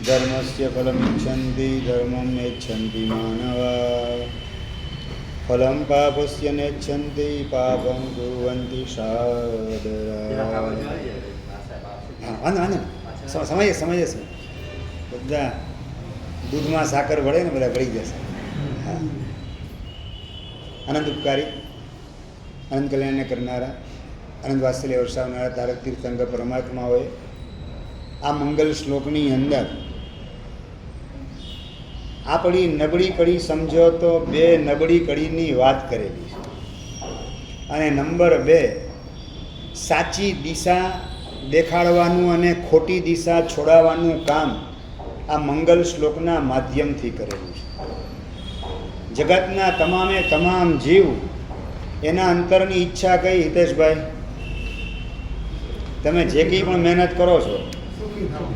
धर्मस्य फलमिच्छन्ति धर्मं नेच्छन्ति मानवाः फलं पापस्य नेच्छन्ति पापं कुर्वन्ति सादराः। સમજે છે બધા દૂધમાં સાકર વળે ને બધા વળી જશે. હા, અનંત ઉપકારી, અનંત કલ્યાણને કરનારા, અનંત વાત્સલ્ય વરસાવનારા તારક તીર્થંકર પરમાત્માઓએ આ મંગલ શ્લોકની અંદર આપણી નબળી કડી સમજો તો બે નબળી કડીની વાત કરેલી છે. અને નંબર 2, સાચી દિશા દેખાડવાનું અને ખોટી દિશા છોડાવવાનું કામ આ મંગલ શ્લોકના માધ્યમથી કરેલું છે. જગતના તમામે તમામ જીવ એના અંતરની ઈચ્છા કઈ હિતેશભાઈ? તમે જે કંઈ પણ મહેનત કરો છો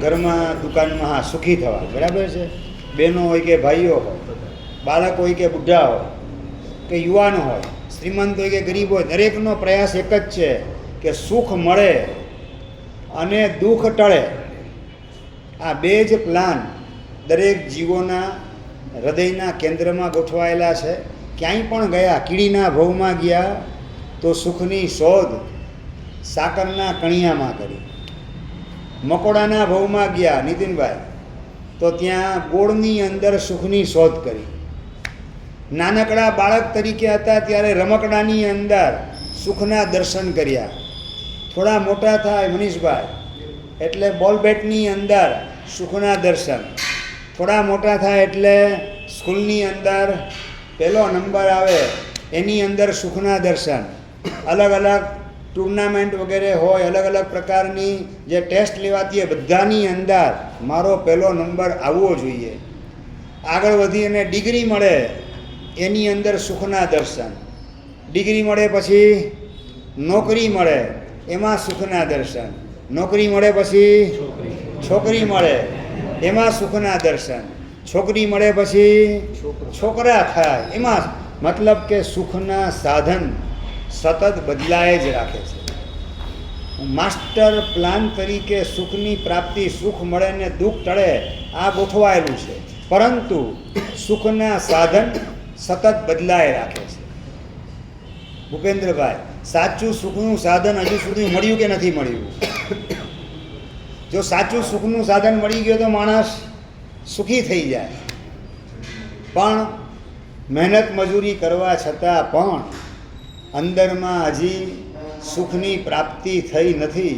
ઘરમાં દુકાનમાં, હા, સુખી થવા, બરાબર છે. બહેનો હોય કે ભાઈઓ હોય, બાળક હોય કે બુઢા હોય કે યુવાન હોય, શ્રીમંત હોય કે ગરીબ હોય, દરેકનો પ્રયાસ એક જ છે કે સુખ મળે અને દુઃખ ટળે. આ બે જ પ્લાન દરેક જીવોના હૃદયના કેન્દ્રમાં ગોઠવાયેલા છે. ક્યાંય પણ ગયા, કીડીના ભવમાં ગયા તો સુખની શોધ સાકરના કણિયામાં કરી. મકોડાના ભવમાં ગયા નીતિનભાઈ તો ત્યાં ગોળની અંદર સુખની શોધ કરી. નાનકડા બાળક તરીકે હતા ત્યારે રમકડાની અંદર સુખના દર્શન કર્યા. થોડા મોટા થાય મનીષભાઈ એટલે બોલ બેટની અંદર સુખના દર્શન. થોડા મોટા થાય એટલે સ્કૂલની અંદર પહેલો નંબર આવે એની અંદર સુખના દર્શન. અલગ અલગ ટુર્નામેન્ટ વગેરે હોય, અલગ અલગ પ્રકારની જે ટેસ્ટ લેવાતી હોય, બધાની અંદર મારો પહેલો નંબર આવવો જોઈએ. આગળ વધી અને ડિગ્રી મળે એની અંદર સુખના દર્શન. ડિગ્રી મળે પછી નોકરી મળે એમાં સુખના દર્શન. નોકરી મળે પછી છોકરી મળે એમાં સુખના દર્શન. છોકરી મળે પછી છોકરા થાય એમાં, મતલબ કે સુખના સાધન સતત બદલાય જ રાખે છે. માસ્ટર પ્લાન તરીકે સુખની પ્રાપ્તિ, સુખ મળે ને દુઃખ ટળે, આ ગોઠવાયેલું છે. પરંતુ સુખના સાધન સતત બદલાય રાખે છે. ભૂપેન્દ્રભાઈ, સાચું સુખનું સાધન હજુ સુધી મળ્યું કે નથી મળ્યું? જો સાચું સુખનું સાધન મળી ગયું તો માણસ સુખી થઈ જાય. પણ મહેનત મજૂરી કરવા છતાં પણ અંદરમાં હજી સુખની પ્રાપ્તિ થઈ નથી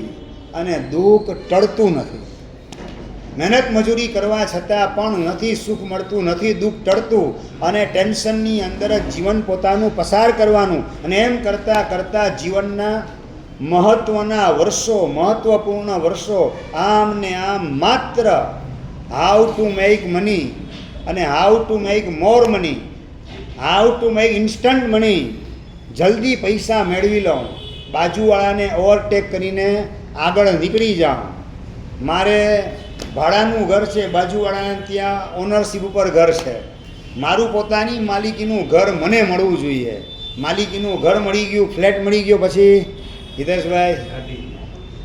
અને દુઃખ ટળતું નથી. મહેનત મજૂરી કરવા છતાં પણ નથી સુખ મળતું, નથી દુઃખ ટળતું અને ટેન્શનની અંદર જ જીવન પોતાનું પસાર કરવાનું. અને એમ કરતાં કરતાં જીવનના મહત્ત્વના વર્ષો, મહત્ત્વપૂર્ણ વર્ષો આમ ને આમ માત્ર હાઉ ટુ મેક મની અને how to make more money, how to make instant money, જલ્દી પૈસા મેળવી લઉં, બાજુવાળાને ઓવરટેક કરીને આગળ નીકળી જાઉં. મારે ભાડાનું ઘર છે, બાજુવાળાને ત્યાં ઓનરશીપ ઉપર ઘર છે. મારું પોતાની માલિકીનું ઘર મને મળવું જોઈએ. માલિકીનું ઘર મળી ગયું, ફ્લેટ મળી ગયો, પછી હિતેશભાઈ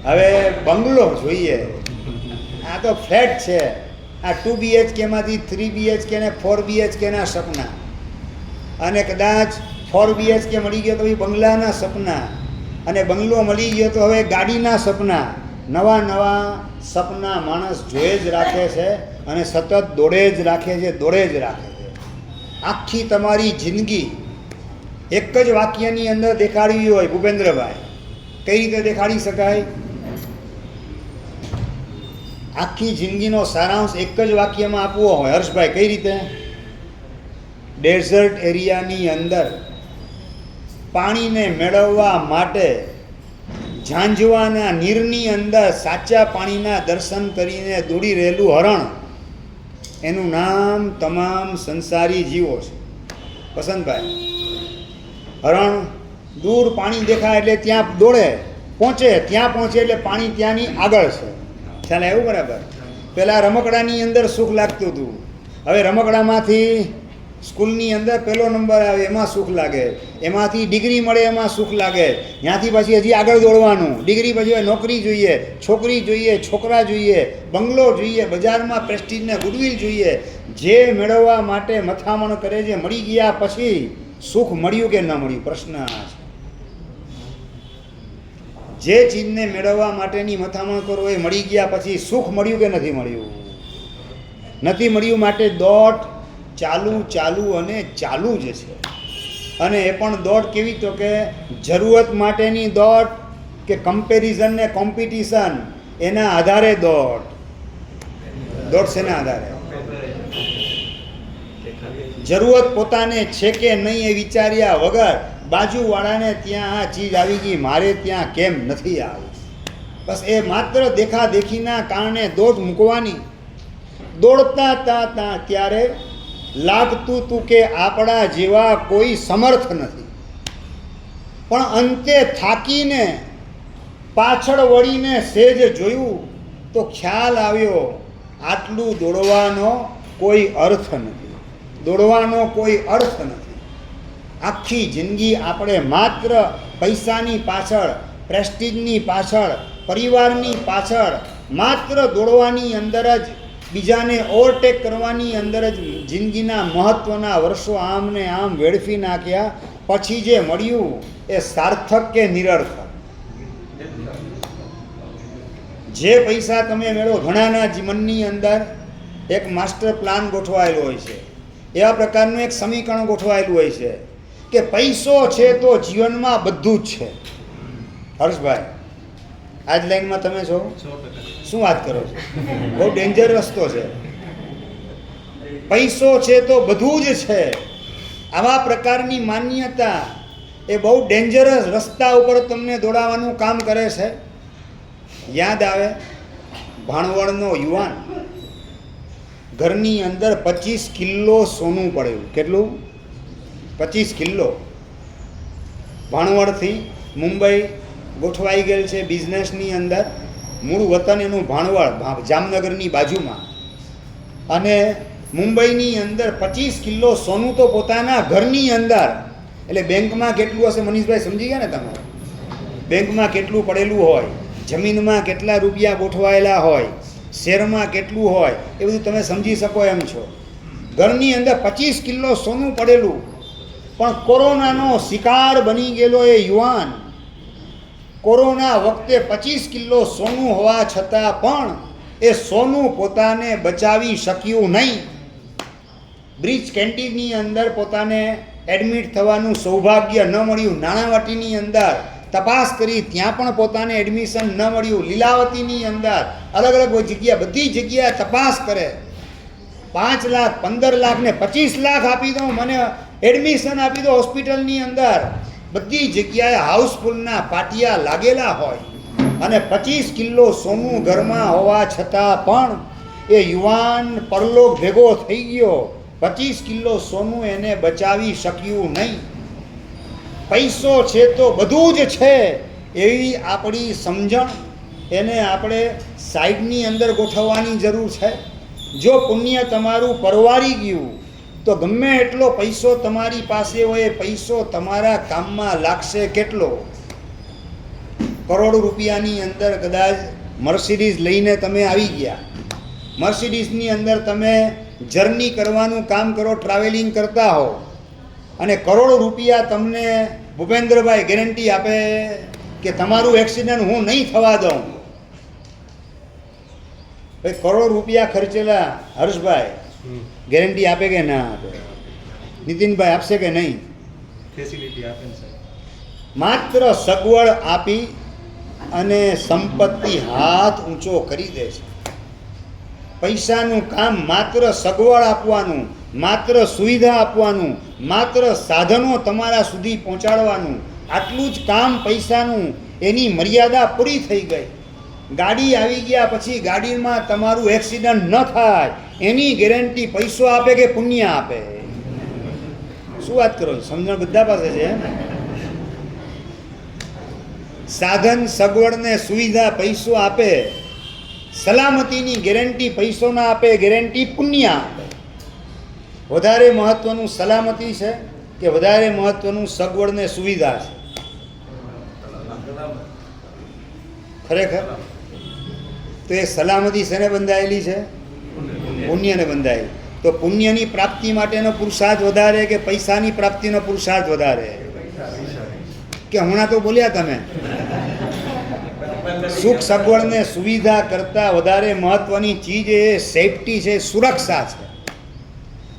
હવે બંગલો જોઈએ. આ તો ફ્લેટ છે. આ 2 BHKમાંથી 3 BHK ને 4 BHKના સપના, અને કદાચ 4 BHK મળી ગયો તો બંગલાના સપના, અને બંગલો મળી ગયો તો હવે ગાડીના સપના. નવા નવા સપના માણસ જોઈ જ રાખે છે અને સતત દોડે જ રાખે છે, દોડે જ રાખે છે. આખી તમારી જિંદગી એક જ વાક્યની અંદર દેખાડવી હોય ભૂપેન્દ્રભાઈ, કઈ રીતે દેખાડી શકાય? આખી જિંદગીનો સારાંશ એક જ વાક્યમાં આપવો હોય હર્ષભાઈ, કઈ રીતે? ડેઝર્ટ એરિયાની અંદર પાણીને મેળવવા માટે ઝાંઝવાના નીરની અંદર સાચા પાણીના દર્શન કરીને દોડી રહેલું હરણ, એનું નામ તમામ સંસારી જીવો છે. વસંતભાઈ, હરણ દૂર પાણી દેખાય એટલે ત્યાં દોડે, પહોંચે, ત્યાં પહોંચે એટલે પાણી ત્યાંની આગળ છે. ખ્યાલ આવ્યું? બરાબર. પહેલાં રમકડાની અંદર સુખ લાગતું હતું, હવે રમકડામાંથી સ્કૂલની અંદર પહેલો નંબર આવે એમાં સુખ લાગે, એમાંથી ડિગ્રી મળે એમાં સુખ લાગે, ત્યાંથી પછી હજી આગળ દોડવાનું, ડિગ્રી પછી નોકરી જોઈએ, છોકરી જોઈએ, છોકરા જોઈએ, બંગલો જોઈએ, બજારમાં પ્રેસ્ટીજ ને ગુડવિલ જોઈએ. જે મેળવવા માટે મથામણ કરે છે મળી ગયા પછી સુખ મળ્યું કે ન મળ્યું પ્રશ્ન આ છે. જે ચીજને મેળવવા માટેની મથામણ કરો એ મળી ગયા પછી સુખ મળ્યું કે નથી મળ્યું? નથી મળ્યું, માટે દોટ ચાલુ ચાલુ અને ચાલુ જ છે. અને એ પણ દોટ કેવી, તો કે જરૂરત માટેની દોટ કે કમ્પેરિઝન ને કોમ્પિટિશન એના આધારે દોટ. દોટ શેના આધારે? જરૂરત પોતાને છે કે નહીં એ વિચાર્યા વગર બાજુવાળાને ત્યાં આ ચીજ આવી ગઈ, મારે ત્યાં કેમ નથી આવી, બસ એ માત્ર દેખાદેખીના કારણે દોટ મૂકવાની. દોડતા હતા ત્યારે લાગતું તું કે આપણા જેવા કોઈ સમર્થ નથી, પણ અંતે થાકીને પાછળ વળીને સેજ જોયું તો ખ્યાલ આવ્યો આટલું દોડવાનો કોઈ અર્થ નથી, દોડવાનો કોઈ અર્થ નથી. આખી જિંદગી આપણે માત્ર પૈસાની પાછળ, પ્રેસ્ટીજની પાછળ, પરિવારની પાછળ માત્ર દોડવાની અંદર જ, બીજાને ઓવરટેક કરવાની અંદર જ જિંદગીના મહત્ત્વના વર્ષો આમ ને આમ વેડફી નાખ્યા. પછી જે મળ્યું એ સાર્થક કે નિરર્થક? જે પૈસા તમે મેળવો, ઘણાના જીવનની અંદર એક માસ્ટર પ્લાન ગોઠવાયેલો હોય છે, એવા પ્રકારનું એક સમીકરણ ગોઠવાયેલું હોય છે કે પૈસો છે તો જીવનમાં બધું જ છે. હર્ષભાઈ, આ જ લાઈનમાં તમે છો? શું વાત કરો છો? બહુ ડેન્જર રસ્તો છે. પૈસો છે તો બધું જ છે, આવા પ્રકારની માન્યતા એ બહુ ડેન્જરસ રસ્તા ઉપર તમને દોડાવવાનું કામ કરે છે. યાદ આવે ભાણવડનો યુવાન, ઘરની અંદર 25 કિલો સોનું પડેલું. કેટલું? 25 કિલો. ભાણવડથી મુંબઈ ગોઠવાઈ ગયેલ છે બિઝનેસની અંદર. મૂળ વતન એનું ભાણવડ, જામનગરની બાજુમાં, અને મુંબઈની અંદર 25 કિલો સોનું તો પોતાના ઘરની અંદર. એટલે બેંકમાં કેટલું હશે મનીષભાઈ, સમજી ગયા ને તમે? બેંકમાં કેટલું પડેલું હોય, જમીનમાં કેટલા રૂપિયા ગોઠવાયેલા હોય, શેરમાં કેટલું હોય, એ બધું તમે સમજી શકો એમ છો. ઘરની અંદર 25 કિલો સોનું પડેલું. પણ કોરોનાનો શિકાર બની ગયેલો એ યુવાન, કોરોના વખતે 25 કિલો સોનું હોવા છતાં પણ એ સોનું પોતાને બચાવી શક્યું નહીં. બ્રિજ કેન્ટીનની અંદર પોતાને એડમિટ થવાનું સૌભાગ્ય ન મળ્યું. નાણાવટીની અંદર તપાસ કરી, ત્યાં પણ પોતાને એડમિશન ન મળ્યું. લીલાવતીની અંદર અલગ અલગ જગ્યા, બધી જગ્યાએ તપાસ કરે. 5 લાખ, 15 લાખ ને 25 લાખ આપી દો, મને એડમિશન આપી દો હોસ્પિટલની અંદર. બધી જગ્યાએ હાઉસફુલના પાટિયા લાગેલા હોય, અને 25 કિલો સોનું ઘરમાં હોવા છતાં પણ એ યુવાન પરલોક ભેગો થઈ ગયો. 25 કિલો સોનું એને બચાવી શક્યું નહીં. પૈસો છે તો બધું જ છે એવી આપણી સમજણ, એને આપણે સાઈડની અંદર ગોઠવવાની જરૂર છે. જો પુણ્ય તમારું પરવારી ગયું તો ગમે એટલો પૈસો તમારી પાસે હોય, પૈસો તમારા કામમાં લાગશે કેટલો? કરોડ રૂપિયાની અંદર કદાચ મર્સિડીઝ લઈને તમે આવી ગયા, મર્સિડીઝની અંદર તમે જર્ની કરવાનું કામ કરો, ટ્રાવેલિંગ કરતા હો, અને કરોડ રૂપિયા તમને ભૂપેન્દ્રભાઈ ગેરંટી આપે કે તમારું એક્સિડન્ટ હું નહીં થવા દઉં. ભાઈ કરોડ રૂપિયા ખર્ચેલા હર્ષભાઈ ગેરંટી આપે કે ના આપે? નીતિનભાઈ આપશે કે નહીં? ફેસિલિટી આપે છે. માત્ર સગવડ આપી અને સંપત્તિ હાથ ઊંચો કરી દે છે. પૈસાનું કામ માત્ર સગવડ આપવાનું, માત્ર સુવિધા આપવાનું, માત્ર સાધનો તમારા સુધી પહોંચાડવાનું, આટલું જ કામ પૈસાનું. એની મર્યાદા પૂરી થઈ ગઈ. ગાડી આવી ગયા પછી ગાડીમાં તમારું એક્સિડન્ટ ન થાય એની ગેરંટી પૈસો આપે કે પુણ્ય આપે? શું વાત કરો? સમજણ બધા પાસે છે. સાધન, સગવડ ને સુવિધા પૈસો આપે, સલામતીની ગેરંટી પૈસો ના આપે, ગેરંટી પુણ્ય આપે. વધારે મહત્વનું સલામતી છે કે વધારે મહત્વનું સગવડ ને સુવિધા છે? ખરેખર તો એ સલામતી શેને બંધાયેલી છે? પુણ્યને બંધાયેલી. તો પુણ્યની પ્રાપ્તિ માટેનો પુરુષાર્થ વધારે કે પૈસાની પ્રાપ્તિનો પુરુષાર્થ વધારે? કે હમણાં તો બોલ્યા તમે. સુખ સગવડ ને સુવિધા કરતા વધારે મહત્વની ચીજ એ સેફટી છે, સુરક્ષા છે.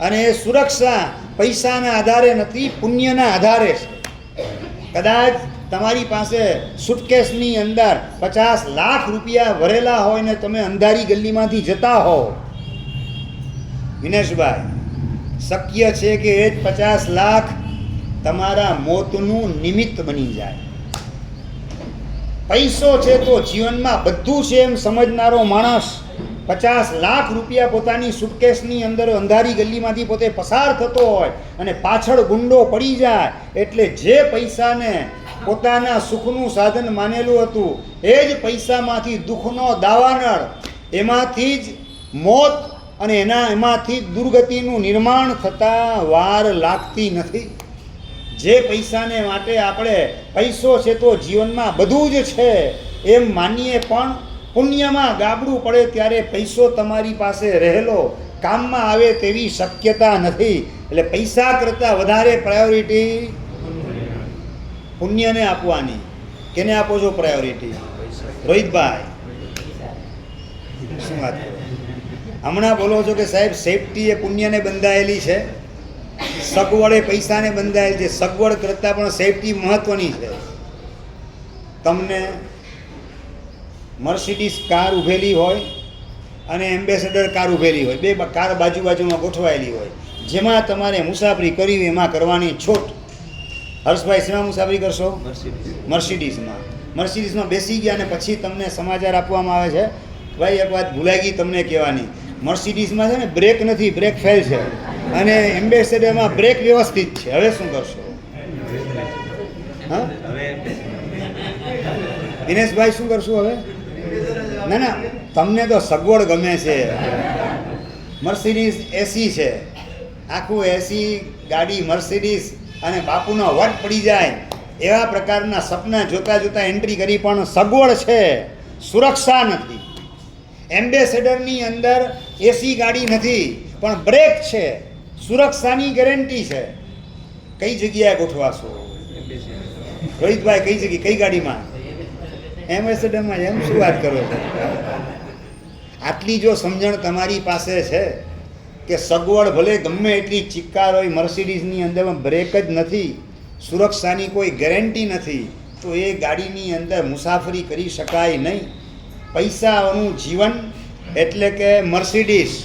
અને એ સુરક્ષા પૈસાના આધારે નથી, પુણ્યના આધારે છે. કદાચ તમારી પાસે સુટકેસની અંદર 50 લાખ રૂપિયા ભરેલા હોય ને તમે અંધારી ગલીમાંથી જતા હો, વિનેશભાઈ, શક્ય છે કે એ જ 50 લાખ તમારા મોતનું નિમિત્ત બની જાય. પૈસો છે તો જીવનમાં બધું છે એમ સમજનારો માણસ 50 લાખ રૂપિયા પોતાની સુટકેસની અંદર અંધારી ગલીમાંથી પોતે પસાર થતો હોય અને પાછળ ગુંડો પડી જાય એટલે જે પૈસાને પોતાના સુખનું સાધન માનેલું હતું એ જ પૈસામાંથી દુઃખનો દાવાનળ, એમાંથી જ મોત અને એમાંથી દુર્ગતિનું નિર્માણ થતાં વાર લાગતી નથી. જે પૈસાને માટે આપણે પૈસો છે તો જીવનમાં બધું જ છે એમ માનીએ પણ પુણ્યમાં ગાબડું પડે ત્યારે પૈસો તમારી પાસે રહેલો કામમાં આવે તેવી શક્યતા નથી. એટલે પૈસા કરતાં વધારે પ્રાયોરિટી પુણ્યને આપવાની. કેને આપો છો પ્રાયોરિટી? રોહિતભાઈ, શું વાત કરો? હમણાં બોલો છો કે સાહેબ સેફટી એ પુણ્યને બંધાયેલી છે, સગવડ એ પૈસાને બંધાયેલી છે. સગવડ કરતાં પણ સેફટી મહત્વની છે. તમને મર્સિડીઝ કાર ઊભેલી હોય અને એમ્બેસેડર કાર ઊભેલી હોય, બે કાર બાજુમાં ગોઠવાયેલી હોય, જેમાં તમારે મુસાફરી કરવી હોય એમાં કરવાની છૂટ. હર્ષભાઈ, શેમાં મુસાફરી કરશો? મર્સિડીઝમાં બેસી ગયા અને પછી તમને સમાચાર આપવામાં આવે છે, ભાઈ એક વાત ભૂલાઈ ગઈ તમને કહેવાની, મર્સિડીઝમાં છે ને બ્રેક નથી, બ્રેક ફેલ છે, અને એમ્બેસેડરમાં બ્રેક વ્યવસ્થિત છે. હવે શું કરશો? હા દિનેશભાઈ, શું કરશું હવે? ના, તમને તો સગવડ ગમે છે. મર્સિડીઝ એસી છે, આખું એસી ગાડી મર્સિડીઝ, અને બાપુનો વટ પડી જાય એવા પ્રકારના સપના જોતા જોતા એન્ટ્રી કરી, પણ સગવડ છે, સુરક્ષા નથી. એમ્બેસેડરની અંદર એસી ગાડી નથી પણ બ્રેક છે, સુરક્ષાની ગેરંટી છે. કઈ જગ્યાએ ગોઠવાશો? રોહિતભાઈ, કઈ જગ્યાએ, કઈ ગાડીમાં? એમ્બેસેડરમાં. એમ શું વાત કરો છો? આટલી જો સમજણ તમારી પાસે છે કે સગવડ ભલે ગમે એટલી ચિક્કાર હોય, મર્સિડીઝની અંદરમાં બ્રેક જ નથી, સુરક્ષાની કોઈ ગેરંટી નથી, તો એ ગાડીની અંદર મુસાફરી કરી શકાય નહીં. પૈસાનું જીવન એટલે કે મર્સિડીઝ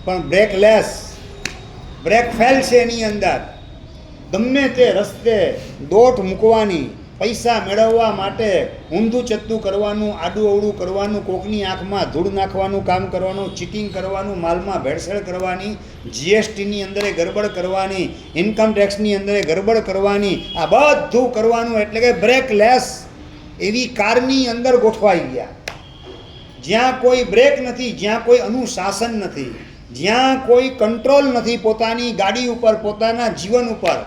પણ બ્રેકલેસ, બ્રેક ફેલ છે. એની અંદર ગમે તે રસ્તે દોટ મૂકવાની, પૈસા મેળવવા માટે ઊંધું ચત્તું કરવાનું, આડું અવળું કરવાનું, કોકની આંખમાં ધૂળ નાખવાનું કામ કરવાનું, ચીટિંગ કરવાનું, માલમાં ભેળસેળ કરવાની, જીએસટીની અંદર ગડબડ કરવાની, ઇન્કમ ટેક્સની અંદર ગડબડ કરવાની, આ બધું કરવાનું. એટલે કે બ્રેકલેસ એવી કારની અંદર ગોઠવાઈ ગયા, જ્યાં કોઈ બ્રેક નથી, જ્યાં કોઈ અનુશાસન નથી, જ્યાં કોઈ કંટ્રોલ નથી પોતાની ગાડી ઉપર, પોતાના જીવન ઉપર.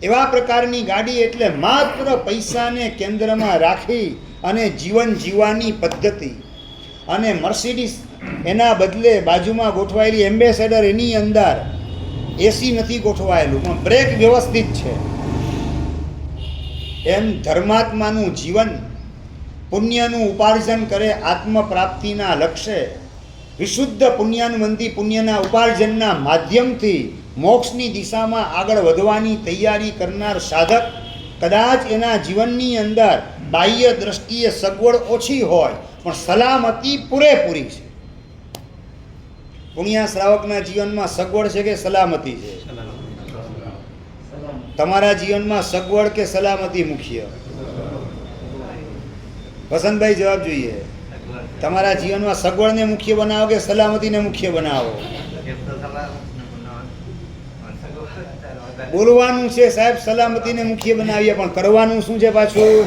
એવા પ્રકારની ગાડી એટલે માત્ર પૈસાને કેન્દ્રમાં રાખી અને જીવન જીવવાની પદ્ધતિ. અને મર્સિડીઝ એના બદલે બાજુમાં ગોઠવાયેલી એમ્બેસેડર, એની અંદર એસી નથી ગોઠવાયેલું પણ બ્રેક વ્યવસ્થિત છે. એમ ધર્માત્માનું જીવન પુણ્યનું ઉપાર્જન કરે આત્મપ્રાપ્તિના લક્ષ્ય, વિશુદ્ધ પુણ્યાનુબંધી પુણ્યના ઉપાર્જનના માધ્યમથી મોક્ષની દિશામાં આગળ વધવાની તૈયારી કરનાર સાધક કદાચ એના જીવનની અંદર બાહ્ય દ્રષ્ટિએ સગવડ ઓછી હોય પણ સલામતી પૂરેપૂરી છે. પુણ્યા શ્રાવકના જીવનમાં સગવડ છે કે સલામતી છે? તમારા જીવનમાં સગવડ કે સલામતી મુખ્ય? વસંતભાઈ, જવાબ જોઈએ. તમારા જીવનમાં સગવડને મુખ્ય બનાવો કે સલામતીને મુખ્ય બનાવો? બોલવાનું છે સાહેબ, સલામતીને મુખ્ય બનાવીએ, પણ કરવાનું શું છે પાછું?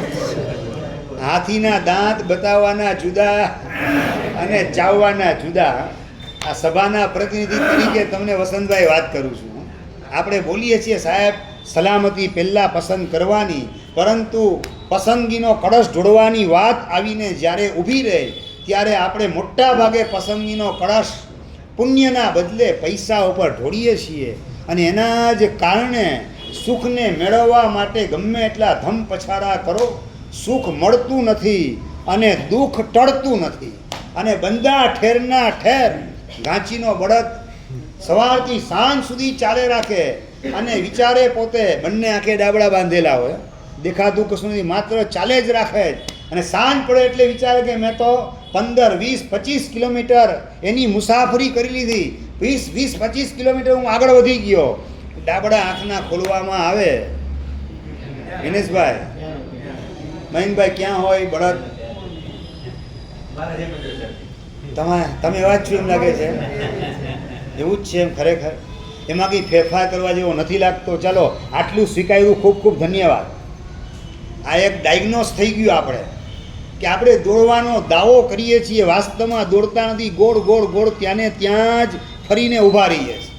હાથીના દાંત બતાવવાના જુદા અને ચાવવાના જુદા. આ સભાના પ્રતિનિધિ તરીકે તમને વસંતભાઈ વાત કરું છું. આપણે બોલીએ છીએ સાહેબ સલામતી પહેલાં પસંદ કરવાની, પરંતુ પસંદગીનો કળશ ઢોળવાની વાત આવીને જ્યારે ઊભી રહે ત્યારે આપણે મોટા ભાગે પસંદગીનો કળશ પુણ્યના બદલે પૈસા ઉપર ઢોળીએ છીએ, અને એના જ કારણે સુખને મેળવવા માટે ગમે એટલા ધમ પછાડા કરો, સુખ મળતું નથી અને દુઃખ ટળતું નથી. અને બંદા ઠેરના ઠેર ઘાંચીનો બળદ સવારથી સાંજ સુધી ચાલે રાખે અને વિચારે પોતે બંને આંખે ડાબડા બાંધેલા હોય, દેખાતું કશું નથી, માત્ર ચાલે જ રાખે જ. અને સાંજ પડે એટલે વિચારે કે મેં તો 15, 20, 25 કિલોમીટર એની મુસાફરી કરી લીધી, 20, 25 કિલોમીટર હું આગળ વધી ગયો. ડાબડા આંખના ખોલવામાં આવે. દિનેશભાઈ, મહેનભાઈ ક્યાં હોય બળદ? તમે એવા જ છો એમ લાગે છે. એવું જ છે એમ ખરેખર. એમાં કંઈ ફેરફાર કરવા જેવો નથી લાગતો. ચાલો, આટલું સ્વીકાર્યું, ખૂબ ખૂબ ધન્યવાદ. આ એક ડાયગ્નોસ થઈ ગયું આપણે કે આપણે દોડવાનો દાવો કરીએ છીએ, વાસ્તવમાં દોડતા નથી. ગોળ ગોળ ગોળ ત્યાં ને ત્યાં જ ફરીને ઊભા રહીએ છીએ.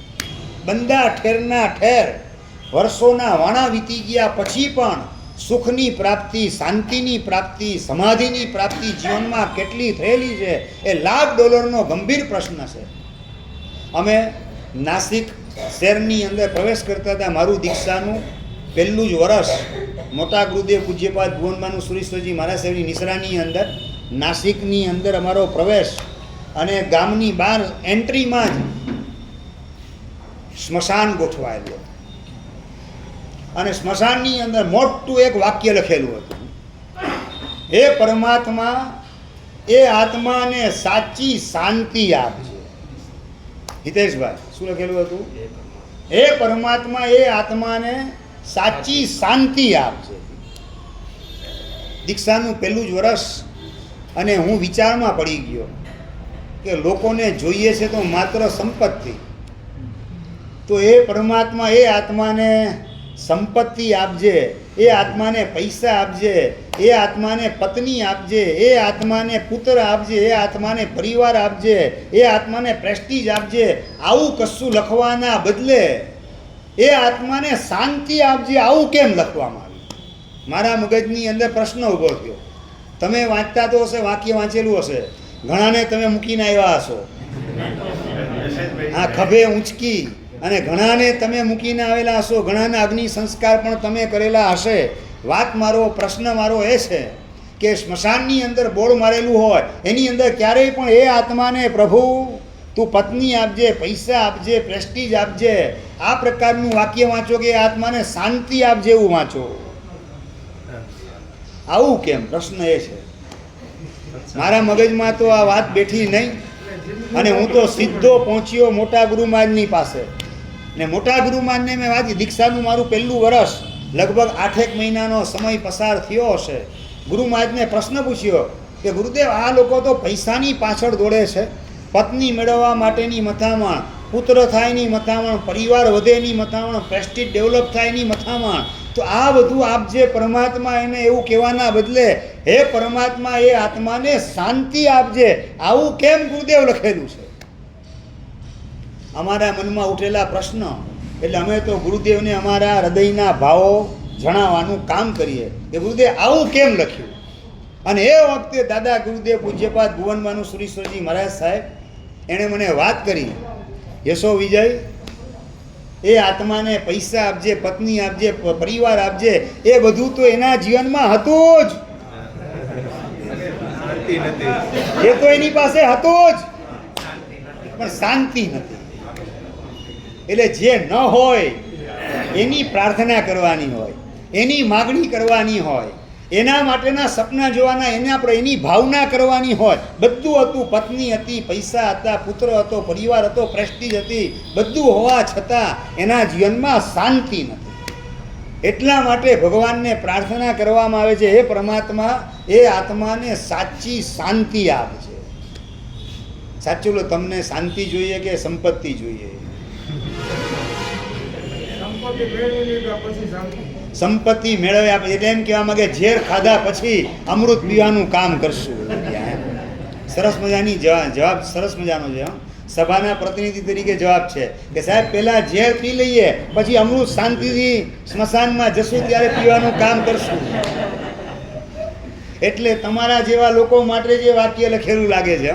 બંદા ઠેરના ઠેર વર્ષોના વાણા વીતી ગયા પછી પણ સુખની પ્રાપ્તિ, શાંતિની પ્રાપ્તિ, સમાધિની પ્રાપ્તિ જીવનમાં કેટલી થયેલી છે એ $1,00,000નો ગંભીર પ્રશ્ન છે. અમે નાસિક શહેરની અંદર પ્રવેશ કરતા હતા. મારું દીક્ષાનું પહેલું જ વર્ષ મોટા ગુરુદેવ પૂજ્યપાદ ભુવનબાનું સુરેશ્વરજી મહારાજ સાહેબની નિસરાની અંદર, નાસિકની અંદર અમારો પ્રવેશ, અને ગામની બહાર એન્ટ્રીમાં જ સ્મશાન ગોઠવાયેલું, અને સ્મશાનની અંદર મોટું એક વાક્ય લખેલું હતું, હે પરમાત્મા, એ આત્માને સાચી શાંતિ આપજે. હિતેશભાઈ, શું લખેલું હતું? હે પરમાત્મા, એ આત્માને સાચી શાંતિ આપજે. દીક્ષાનું પહેલું જ વર્ષ, અને હું વિચારમાં પડી ગયો કે લોકોને જોઈએ છે તો માત્ર સંપત્તિ, તો એ પરમાત્મા એ આત્માને સંપત્તિ આપજે, એ આત્માને પૈસા આપજે, એ આત્માને પત્ની આપજે, એ આત્માને પુત્ર આપજે, એ આત્માને પરિવાર આપજે, એ આત્માને પ્રેસ્ટીજ આપજે. આવું કશું લખવાના બદલે એ આત્માને શાંતિ આપજે, આવું કેમ લખવામાં આવ્યું? મારા મગજની અંદર પ્રશ્ન ઊભો થયો. તમે વાંચતા તો હશે, વાક્ય વાંચેલું હશે, ઘણાને તમે મૂકીને આવ્યા હશો, હા, ખભે ઊંચકી, અને ઘણાને તમે મૂકીને આવેલા હશો, ઘણાના અગ્નિ સંસ્કાર પણ તમે કરેલા હશે. વાત મારો, પ્રશ્ન મારો એ છે કે સ્મશાનની અંદર બોર્ડ મારેલું હોય એની અંદર ક્યારેય પણ એ આત્માને પ્રભુ તું પત્ની આપજે, પૈસા આપજે, પ્રેસ્ટીજ આપજે, આ પ્રકારનું વાક્ય વાંચો કે એ આત્માને શાંતિ આપજે એવું વાંચો. આવું કેમ? પ્રશ્ન એ છે. મારા મગજમાં તો આ વાત બેઠી નહીં, અને હું તો સીધો પહોંચ્યો મોટા ગુરુ મહારાજની પાસે. ને મોટા ગુરુ મહારાજને મેં વાંચી. દીક્ષાનું મારું પહેલું વર્ષ, લગભગ 8 મહિનાનો સમય પસાર થયો હશે. ગુરુ મહારાજને પ્રશ્ન પૂછ્યો કે ગુરુદેવ, આ લોકો તો પૈસાની પાછળ દોડે છે, પત્ની મેળવવા માટેની મથામણ, પુત્ર થાયની મથામણ, પરિવાર વધેની મથામણ, પ્રેસ્ટીજ ડેવલપ થાયની મથામણ, તો આ બધું આપજે પરમાત્મા, એને એવું કહેવાના બદલે હે પરમાત્મા, એ આત્માને શાંતિ આપજે, આવું કેમ ગુરુદેવ લખેલું છે? અમારા મનમાં ઉઠેલા પ્રશ્ન એટલે અમે તો ગુરુદેવને અમારા હૃદયના ભાવો જણાવવાનું કામ કરીએ કે ગુરુદેવ આવું કેમ લખ્યું. અને એ વખતે દાદા ગુરુદેવ પૂજ્યપાદ ભુવનબાનું સુરેશ્વરજી મહારાજ સાહેબ એણે મને વાત કરી, યશો વિજય, એ આત્માને પૈસા આપજે, પત્ની આપજે, પરિવાર આપજે, એ બધું તો એના જીવનમાં હતું જ, એ તો એની પાસે હતું જ, પણ શાંતિ નથી. એટલે જે ન હોય એની પ્રાર્થના કરવાની હોય, એની માગણી કરવાની હોય, એના માટેના સપના જોવાના, એની ભાવના કરવાની હોય. બધું હતું, પત્ની હતી, પૈસા હતા, પુત્ર હતો, પરિવાર હતો, પ્રેસ્ટીજ હતી, બધું હોવા છતાં એના જીવનમાં શાંતિ નથી. એટલા માટે ભગવાનને પ્રાર્થના કરવામાં આવે છે, હે પરમાત્મા, એ આત્માને સાચી શાંતિ આપજે. સાચું લો, તમને શાંતિ જોઈએ કે સંપત્તિ જોઈએ? સંપત્તિ મેળવ્યા પછી, એટલે એમ કહેવા માંગે ઝેર ખાધા પછી અમૃત પીવાનું કામ કરશું. સરસ મજાની જવાબ, સરસ મજાનો છે. સભાના પ્રતિનિધિ તરીકે જવાબ છે કે સાહેબ પહેલાં ઝેર પી લઈએ, પછી અમૃત શાંતિથી સ્મશાનમાં જશું ત્યારે પીવાનું કામ કરશું. એટલે તમારા જેવા લોકો માટે જે વાક્ય લખેલું લાગે છે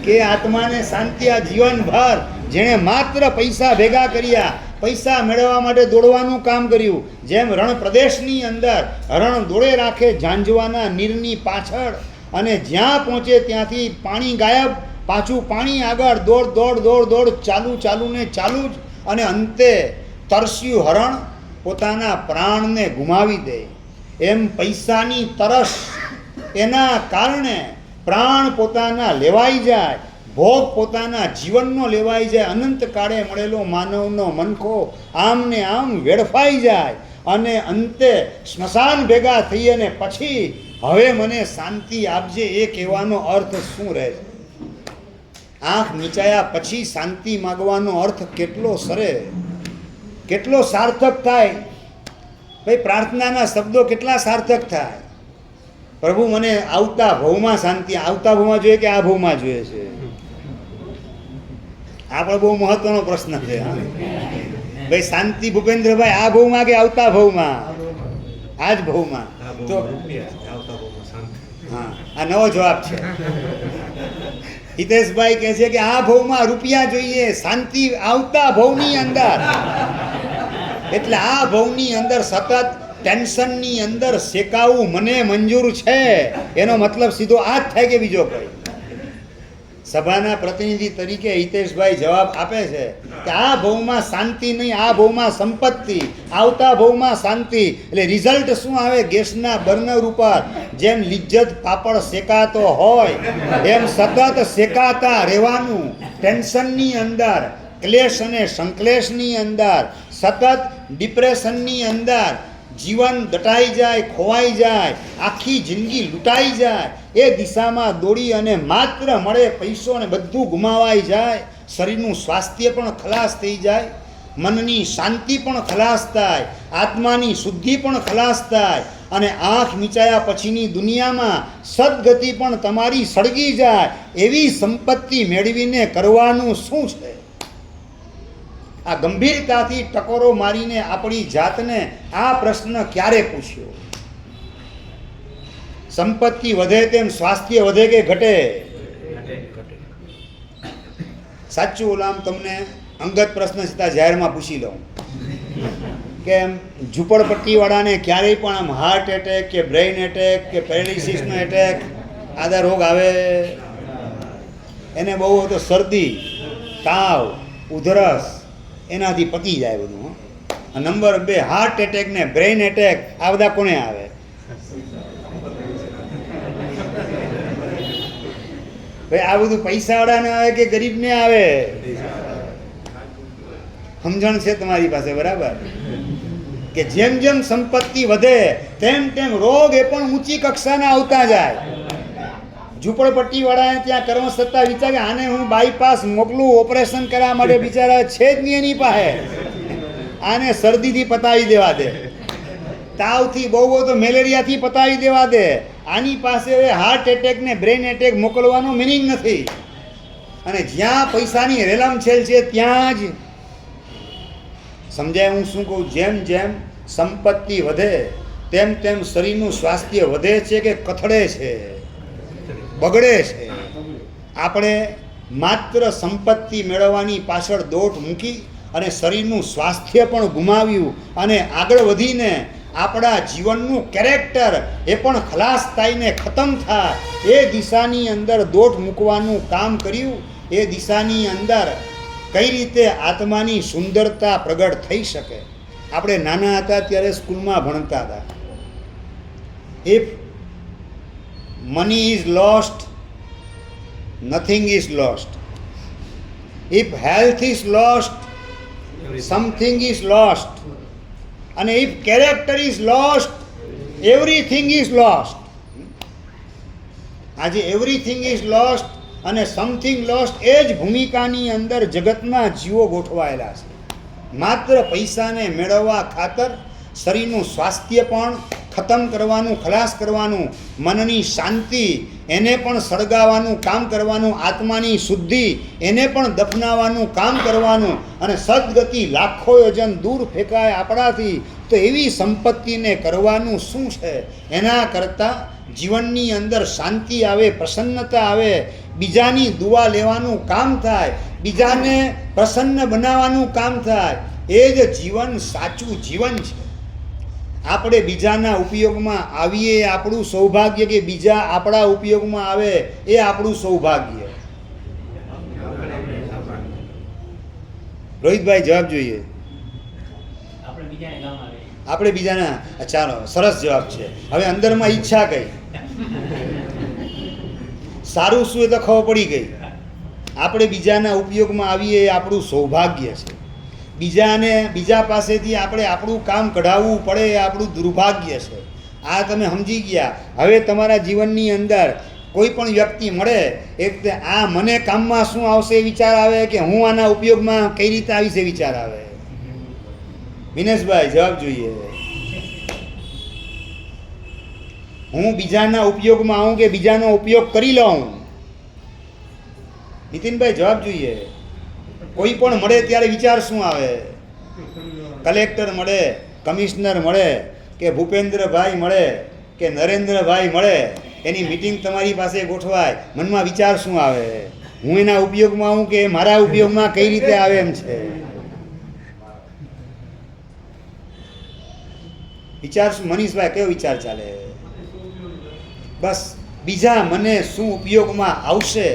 કે આત્માને શાંતિ આ જીવનભર જેણે માત્ર પૈસા ભેગા કર્યા, પૈસા મેળવવા માટે દોડવાનું કામ કર્યું, જેમ રણ પ્રદેશની અંદર હરણ દોડે રાખે ઝાંઝવાના નીરની પાછળ, અને જ્યાં પહોંચે ત્યાંથી પાણી ગાયબ, પાછું પાણી આગળ, દોડ દોડ દોડ દોડ ચાલુ ને ચાલુ જ, અને અંતે તરસ્યું હરણ પોતાના પ્રાણને ગુમાવી દે. એમ પૈસાની તરસ એના કારણે પ્રાણ પોતાના લેવાઈ જાય, ભોગ પોતાના જીવનનો લેવાઈ જાય, અનંત કાળે મળેલો માનવનો મનખો આમ ને આમ વેડફાઈ જાય, અને અંતે સ્મશાન ભેગા થઈ અને પછી હવે મને શાંતિ આપજે એ કહેવાનો અર્થ શું રહે છે? આંખ મીચાયા પછી શાંતિ માગવાનો અર્થ કેટલો સરે, કેટલો સાર્થક થાય ભાઈ. પ્રાર્થનાના શબ્દો કેટલા સાર્થક થાય. પ્રભુ મને આવતા ભવમાં શાંતિ, આવતા ભવમાં જોઈએ કે આ ભવમાં જોઈએ છે? આ પણ બહુ મહત્વનો પ્રશ્ન છે. ભાઈ શાંતિ ભૂપેન્દ્રભાઈ આ ભવમાં કે આવતા ભવમાં? આ જ ભવમાં. તો હા, આ નવો જવાબ છે. હિતેશભાઈ કહે છે કે આ ભવમાં રૂપિયા જોઈએ, શાંતિ આવતા ભવની અંદર. એટલે આ ભવની અંદર સતત ટેન્શનની અંદર શેકાવું મને મંજૂર છે, એનો મતલબ સીધો આ જ થાય કે બીજો કંઈ? સભાના પ્રતિનિધિ તરીકે હિતેશભાઈ જવાબ આપે છે કે આ ભવમાં શાંતિ નહીં, આ ભવમાં સંપત્તિ, આવતા ભવમાં શાંતિ. એટલે રિઝલ્ટ શું આવે? ગેસના બર્નર ઉપર જેમ લિજ્જત પાપડ શેકાતો હોય એમ સતત શેકાતા રહેવાનું, ટેન્શનની અંદર, ક્લેશ અને સંક્લેશની અંદર, સતત ડિપ્રેશનની અંદર જીવન દટાઈ જાય, ખોવાઈ જાય, આખી જિંદગી લૂંટાઈ જાય, એ દિશામાં દોડી અને માત્ર મળે પૈસો અને બધું ગુમાવાઈ જાય. શરીરનું સ્વાસ્થ્ય પણ ખલાસ થઈ જાય, મનની શાંતિ પણ ખલાસ થાય, આત્માની શુદ્ધિ પણ ખલાસ થાય, અને આંખ મીચાયા પછીની દુનિયામાં સદગતિ પણ તમારી સળગી જાય. એવી સંપત્તિ મેળવીને કરવાનું શું છે? આ ગંભીરતાથી ટકોરો મારીને આપણી જાતને આ પ્રશ્ન ક્યારે પૂછ્યો? સંપત્તિ વધે તેમ સ્વાસ્થ્ય વધે કે ઘટે? સાચું ઓલામ તમને અંગત પ્રશ્ન સીધા જાહેરમાં પૂછી લઉં કે ઝૂંપડપટ્ટીવાળાને ક્યારેય પણ આમ હાર્ટ એટેક કે બ્રેઇન એટેક કે પેરાલિસિસનો એટેક આદા રોગ આવે? એને બહુ તો શરદી, તાવ, ઉધરસ એનાથી પતી જાય બધું. નંબર 2 હાર્ટ એટેક ને બ્રેઇન એટેક આ બધા કોને આવે? ભાઈ આ બધું પૈસાવાળાને આવે કે ગરીબને આવે? સમજણ છે તમારી પાસે બરાબર? કે જેમ જેમ સંપત્તિ વધે તેમ તેમ રોગ એ પણ ઊંચી કક્ષાના આવતા જાય. ઝૂંપડપટ્ટીવાળાને ત્યાં કર્મ સત્તા વિચારે આને હું બાયપાસ મોકલું ઓપરેશન કરવા માટે, બિચારા છે જ નહીં એની પાસે, આને શરદીથી પતાવી દેવા દે, તાવથી બહુ તો મેલેરિયાથી પતાવી દેવા દે, આની પાસે હાર્ટ એટેક ને બ્રેઇન એટેક મોકલવાનો મિનિંગ નથી. અને જ્યાં પૈસાની રેલમછેલ છે ત્યાં જ સમજાય હું શું કહું? જેમ જેમ સંપત્તિ વધે તેમ તેમ શરીરનું સ્વાસ્થ્ય વધે છે કે કથળે છે, બગડે છે? આપણે માત્ર સંપત્તિ મેળવવાની પાછળ દોટ મૂકી અને શરીરનું સ્વાસ્થ્ય પણ ગુમાવ્યું, અને આગળ વધીને આપણા જીવનનું કેરેક્ટર એ પણ ખલાસ થઈને ખતમ થાય એ દિશાની અંદર દોટ મૂકવાનું કામ કર્યું. એ દિશાની અંદર કઈ રીતે આત્માની સુંદરતા પ્રગટ થઈ શકે? આપણે નાના હતા ત્યારે સ્કૂલમાં ભણતા હતા, if money is lost, nothing is lost. If health is lost, something is lost. And if character is lost, everything is lost. આજે everything is lost અને something lost એ જ ભૂમિકાની અંદર જગતના જીવો ગોઠવાયેલા છે. માત્ર પૈસાને મેળવવા ખાતર શરીરનું સ્વાસ્થ્ય પણ ખતમ કરવાનું, ખલાસ કરવાનું, મનની શાંતિ એને પણ સળગાવવાનું કામ કરવાનું, આત્માની શુદ્ધિ એને પણ દફનાવવાનું કામ કરવાનું, અને સદગતિ લાખો યોજન દૂર ફેંકાય આપણાથી, તો એવી સંપત્તિને કરવાનું શું છે? એના કરતાં જીવનની અંદર શાંતિ આવે, પ્રસન્નતા આવે, બીજાની દુઆ લેવાનું કામ થાય, બીજાને પ્રસન્ન બનાવવાનું કામ થાય, એ જ જીવન સાચું જીવન છે. આપણે બીજાના ઉપયોગમાં આવીએ એ આપણું સૌભાગ્ય, કે બીજા આપણા ઉપયોગમાં આવે એ આપણું સૌભાગ્ય? રોહિતભાઈ જવાબ જોઈએ. આપણે બીજાના, ચાલો સરસ જવાબ છે. હવે અંદરમાં ઈચ્છા કઈ, સારું શું એ તો ખબર પડી ગઈ. આપણે બીજાના ઉપયોગમાં આવીએ એ આપણું સૌભાગ્ય છે. બીજા પાસેથી આપણે આપણું કામ કઢાવવું પડે એ આપણું દુર્ભાગ્ય છે. આ તમે સમજી ગયા. હવે તમારા જીવનની અંદર કોઈ પણ વ્યક્તિ મળે, એક આ મને કામમાં શું આવશે એ વિચાર આવે, કે હું આના ઉપયોગમાં કઈ રીતે આવીશ એ વિચાર આવે? વિનેશભાઈ જવાબ જોઈએ. હું બીજાના ઉપયોગમાં આવું કે બીજાનો ઉપયોગ કરી લઉં? નીતિનભાઈ જવાબ જોઈએ. કોઈ પણ મળે ત્યારે વિચાર શું આવે? કલેક્ટર મળે, કમિશનર મળે, કે ભૂપેન્દ્રભાઈ મળે, કે નરેન્દ્રભાઈ મળે, એની મિટિંગ તમારી પાસે ગોઠવાય, મનમાં વિચાર શું આવે? હું એના ઉપયોગમાં આવું કે મારા ઉપયોગમાં કઈ રીતે આવે એમ છે? વિચાર શું? મનીષભાઈ કયો વિચાર ચાલે? બસ બીજા મને શું ઉપયોગમાં આવશે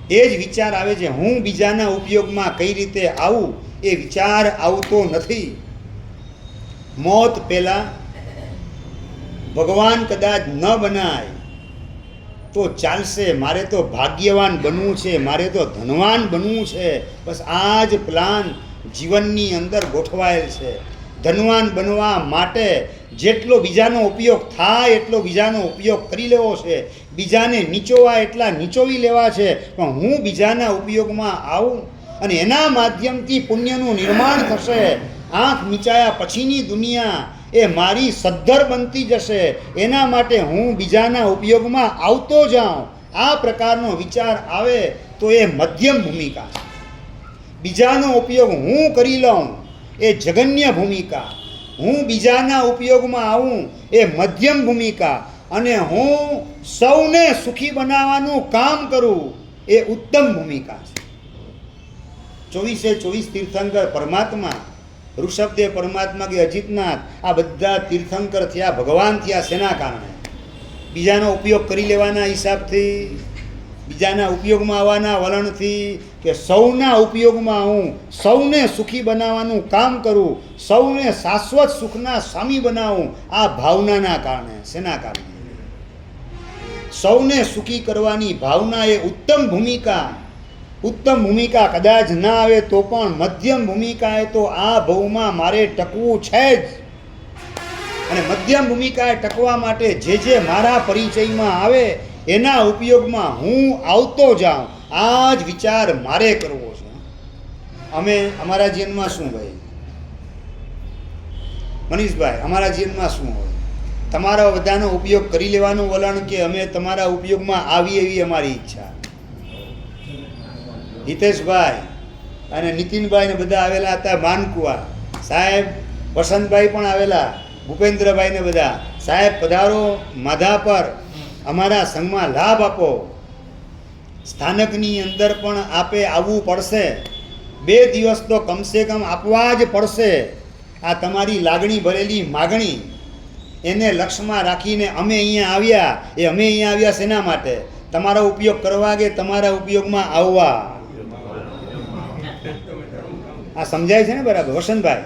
એ જ વિચાર આવે છે. હું બીજાના ઉપયોગમાં કઈ રીતે આવું એ વિચાર આવતો નથી. મોત પહેલાં ભગવાન કદાચ ન બનાય તો ચાલશે, મારે તો ભાગ્યવાન બનવું છે, મારે તો ધનવાન બનવું છે. બસ આ જ પ્લાન જીવનની અંદર ગોઠવાયેલ છે. ધનવાન બનવા માટે જેટલો બીજાનો ઉપયોગ થાય એટલો બીજાનો ઉપયોગ કરી લેવો છે. બીજાને નીચોવા એટલા નીચોવી લેવા છે. પણ હું બીજાના ઉપયોગમાં આવું અને એના માધ્યમથી પુણ્યનું નિર્માણ થશે. આંખ મીચાયા પછીની દુનિયા એ મારી સદ્ધર બનતી જશે. એના માટે હું બીજાના ઉપયોગમાં આવતો જાઉં. આ પ્રકારનો વિચાર આવે તો એ મધ્યમ ભૂમિકા છે. બીજાનો ઉપયોગ હું કરી લઉં એ જગન્ય ભૂમિકા, હું બીજાના ઉપયોગમાં આવું એ મધ્યમ ભૂમિકા, અને હું સૌને સુખી બનાવવાનું કામ કરું એ ઉત્તમ ભૂમિકા છે. 24 તીર્થંકર પરમાત્મા, ઋષભદેવ પરમાત્મા કે અજીતનાથ, આ બધા તીર્થંકર થયા, ભગવાન થયા શેના કારણે? બીજાનો ઉપયોગ કરી લેવાના હિસાબથી, બીજાના ઉપયોગમાં આવવાના વલણથી, કે સૌના ઉપયોગમાં હું સૌને સુખી બનાવવાનું કામ કરું, સૌને શાશ્વત સુખના સ્વામી બનાવું, આ ભાવનાના કારણે. શેના કારણે? સૌને સુખી કરવાની ભાવના એ ઉત્તમ ભૂમિકા. ઉત્તમ ભૂમિકા કદાચ ના આવે તો પણ મધ્યમ ભૂમિકાએ તો આ ભવમાં મારે ટકવું છે જ. અને મધ્યમ ભૂમિકાએ ટકવા માટે જે મારા પરિચયમાં આવે એના ઉપયોગમાં હું આવતો જાઉં. આ જ વિચાર મારે કરવો છે. અમે અમારા જીવનમાં શું ભાઈ? મનીષભાઈ, અમારા જીવનમાં શું હોય? તમારા બધાનો ઉપયોગ કરી લેવાનું વલણ, કે અમે તમારા ઉપયોગમાં આવી એવી અમારી ઈચ્છા? હિતેશભાઈ અને નીતિનભાઈ ને બધા આવેલા હતા માનકુવા. સાહેબ વસંતભાઈ પણ આવેલા, ભૂપેન્દ્રભાઈ ને બધા. સાહેબ પધારો માધા પર, અમારા સંઘમાં લાભ આપો. સ્થાનકની અંદર પણ આપે આવવું પડશે. 2 દિવસ તો કમસે કમ આપવા જ પડશે. આ તમારી લાગણી ભરેલી માગણી એને લક્ષ્યમાં રાખીને અમે અહીંયા આવ્યા. એ અમે અહીંયા આવ્યા શેના માટે? તમારો ઉપયોગ કરવા કે તમારા ઉપયોગમાં આવવા? આ સમજાય છે ને બરાબર વસંતભાઈ?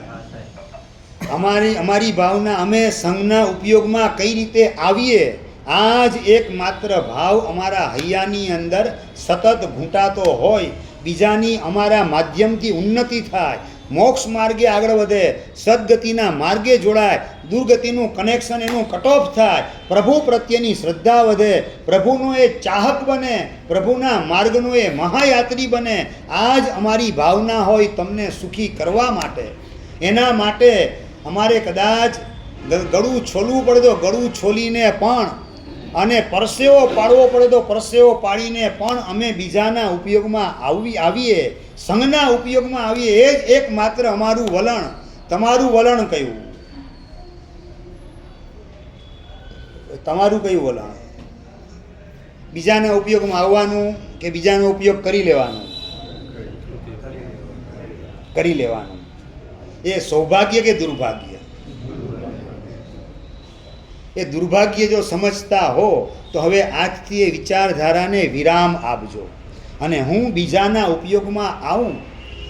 અમારી ભાવના, અમે સંઘના ઉપયોગમાં કઈ રીતે આવીએ, આ જ એકમાત્ર ભાવ અમારા હૈયાની અંદર સતત ઘૂંટાતો હોય. બીજાની અમારા માધ્યમથી ઉન્નતિ થાય, મોક્ષ માર્ગે આગળ વધે, સદગતિના માર્ગે જોડાય, દુર્ગતિનું કનેક્શન એનું કટ ઓફ થાય, પ્રભુ પ્રત્યેની શ્રદ્ધા વધે, પ્રભુનો એ ચાહક બને, પ્રભુના માર્ગનો એ મહાયાત્રી બને. આ જ અમારી ભાવના હોય તમને સુખી કરવા માટે. એના માટે અમારે કદાચ ગળું છોલવું પડે તો ગળું છોલીને પણ, અને પરસેવો પાડવો પડે તો પરસેવો પાડીને પણ અમે બીજાના ઉપયોગમાં આવીએ, સંઘના ઉપયોગમાં આવીએ. એ જ એકમાત્ર અમારું વલણ. તમારું વલણ કયું? તમારું કયું વલણ? બીજાના ઉપયોગમાં આવવાનું કે બીજાનો ઉપયોગ કરી લેવાનો? કરી લેવાનું. એ સૌભાગ્ય કે દુર્ભાગ્ય? એ દુર્ભાગ્ય જો સમજતા હો તો હવે આજથી એ વિચારધારાને વિરામ આપજો, અને હું બીજાના ઉપયોગમાં આવું,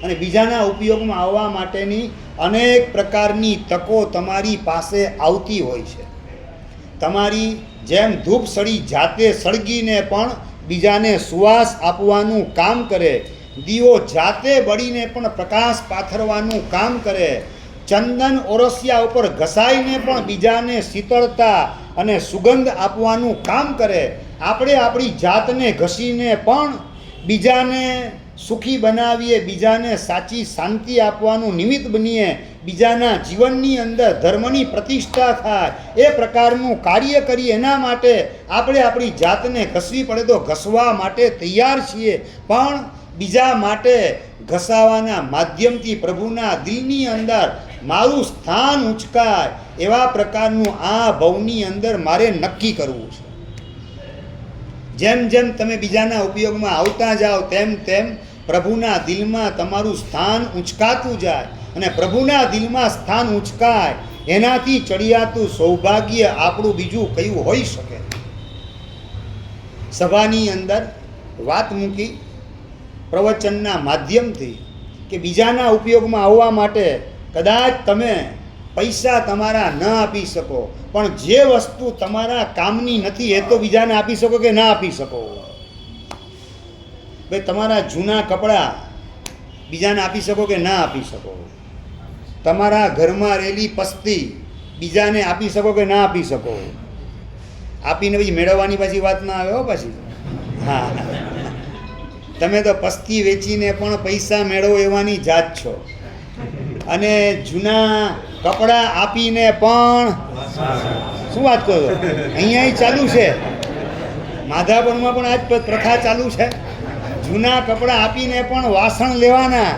અને બીજાના ઉપયોગમાં આવવા માટેની અનેક પ્રકારની તકો તમારી પાસે આવતી હોય છે. તમારી જેમ ધૂપ સળી જાતે સળગીને પણ બીજાને સુવાસ આપવાનું કામ કરે, દીવો જાતે બળીને પણ પ્રકાશ પાથરવાનું કામ કરે, ચંદન ઓરસિયા ઉપર ઘસાઈને પણ બીજાને શીતળતા અને સુગંધ આપવાનું કામ કરે. આપણે આપણી જાતને ઘસીને પણ બીજાને સુખી બનાવીએ, બીજાને સાચી શાંતિ આપવાનું નિમિત્ત બનીએ, બીજાના જીવનની અંદર ધર્મની પ્રતિષ્ઠા થાય એ પ્રકારનું કાર્ય કરીએ. એના માટે આપણે આપણી જાતને ઘસવી પડે તો ઘસવા માટે તૈયાર છીએ, પણ બીજા માટે ઘસાવાના માધ્યમથી પ્રભુના દિલની અંદર મારું સ્થાન ઉંચકાય એવા પ્રકારનું આ ભવની અંદર મારે નક્કી કરવું છે. જેમ જેમ તમે બીજાના ઉપયોગમાં આવતા જાઓ તેમ તેમ પ્રભુના દિલમાં તમારું સ્થાન ઉંચકાતું જાય, અને પ્રભુના દિલમાં સ્થાન ઉંચકાય એનાથી ચડિયાતું સૌભાગ્ય આપણું બીજું કયું હોઈ શકે? સભાની અંદર વાત મૂકી પ્રવચનના માધ્યમથી કે બીજાના ઉપયોગમાં આવવા માટે કદાચ તમે પૈસા તમારા ન આપી શકો, પણ જે વસ્તુ તમારા કામની નથી એ તો બીજાને આપી શકો કે ના આપી શકો? ભાઈ તમારા જૂના કપડાં બીજાને આપી શકો કે ના આપી શકો? તમારા ઘરમાં રહેલી પસ્તી બીજાને આપી શકો કે ના આપી શકો? આપીને પછી મેળવવાની પાછી વાત ના આવે હો પાછી. હા, તમે તો પસ્તી વેચીને પણ પૈસા મેળવો એવાની જાત છો, અને જૂના કપડાં આપીને પણ શું વાત કરો? અહીંયા ચાલુ છે, માધાપરમાં પણ આજ પ્રથા ચાલુ છે. જૂના કપડાં આપીને પણ વાસણ લેવાના.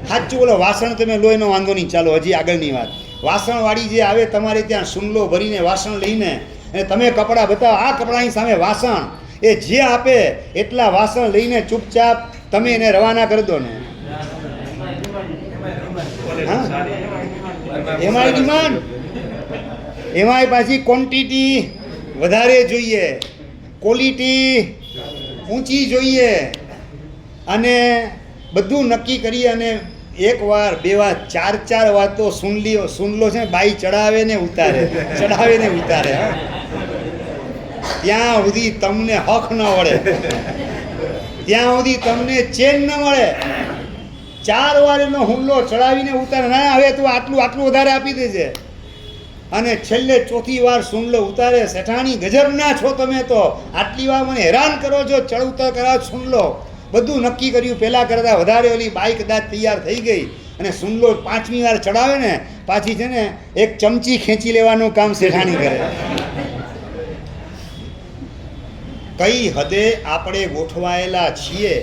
સાચું બોલો, વાસણ તમે લો એનો વાંધો નહીં, ચાલો હજી આગળની વાત. વાસણવાળી જે આવે તમારે ત્યાં સુનલો ભરીને વાસણ લઈને, અને તમે કપડાં બતાવો, આ કપડાની સામે વાસણ, એ જે આપે એટલા વાસણ લઈને ચૂપચાપ તમે એને રવાના કરી દો ને. એમાંય ડિમાન્ડ, એમાંય પાછી ક્વોન્ટિટી વધારે જોઈએ, ક્વોલિટી ઊંચી જોઈએ, અને બધું નક્કી કરી. અને એક વાર, બે વાર, ચાર વાર તો સુનલો છે બાઈ ચડાવે ને ઉતારે, ચડાવે ને ઉતારે. ત્યાં સુધી તમને હક ન વળે, ત્યાં સુધી તમને ચેન ન મળે. 4 વાર એનો હુમલો ચડાવીને ઉતારે, ના હવે તું આટલું વધારે આપી દેજે, અને છેલ્લે 4થી વાર સુનલો ઉતારે. શેઠાણી ગજબના છો તમે તો, આટલી વાર મને હેરાન કરો છો, ચડ ઉતાર કરાવો સુનલો. બધું નક્કી કર્યું, પહેલાં કરતાં વધારે ઓલી બાઈ કદાચ તૈયાર થઈ ગઈ, અને સુનલો 5મી વાર ચડાવે ને પાછી છે ને એક ચમચી ખેંચી લેવાનું કામ શેઠાણી કરે. કઈ હદે આપણે ગોઠવાયેલા છીએ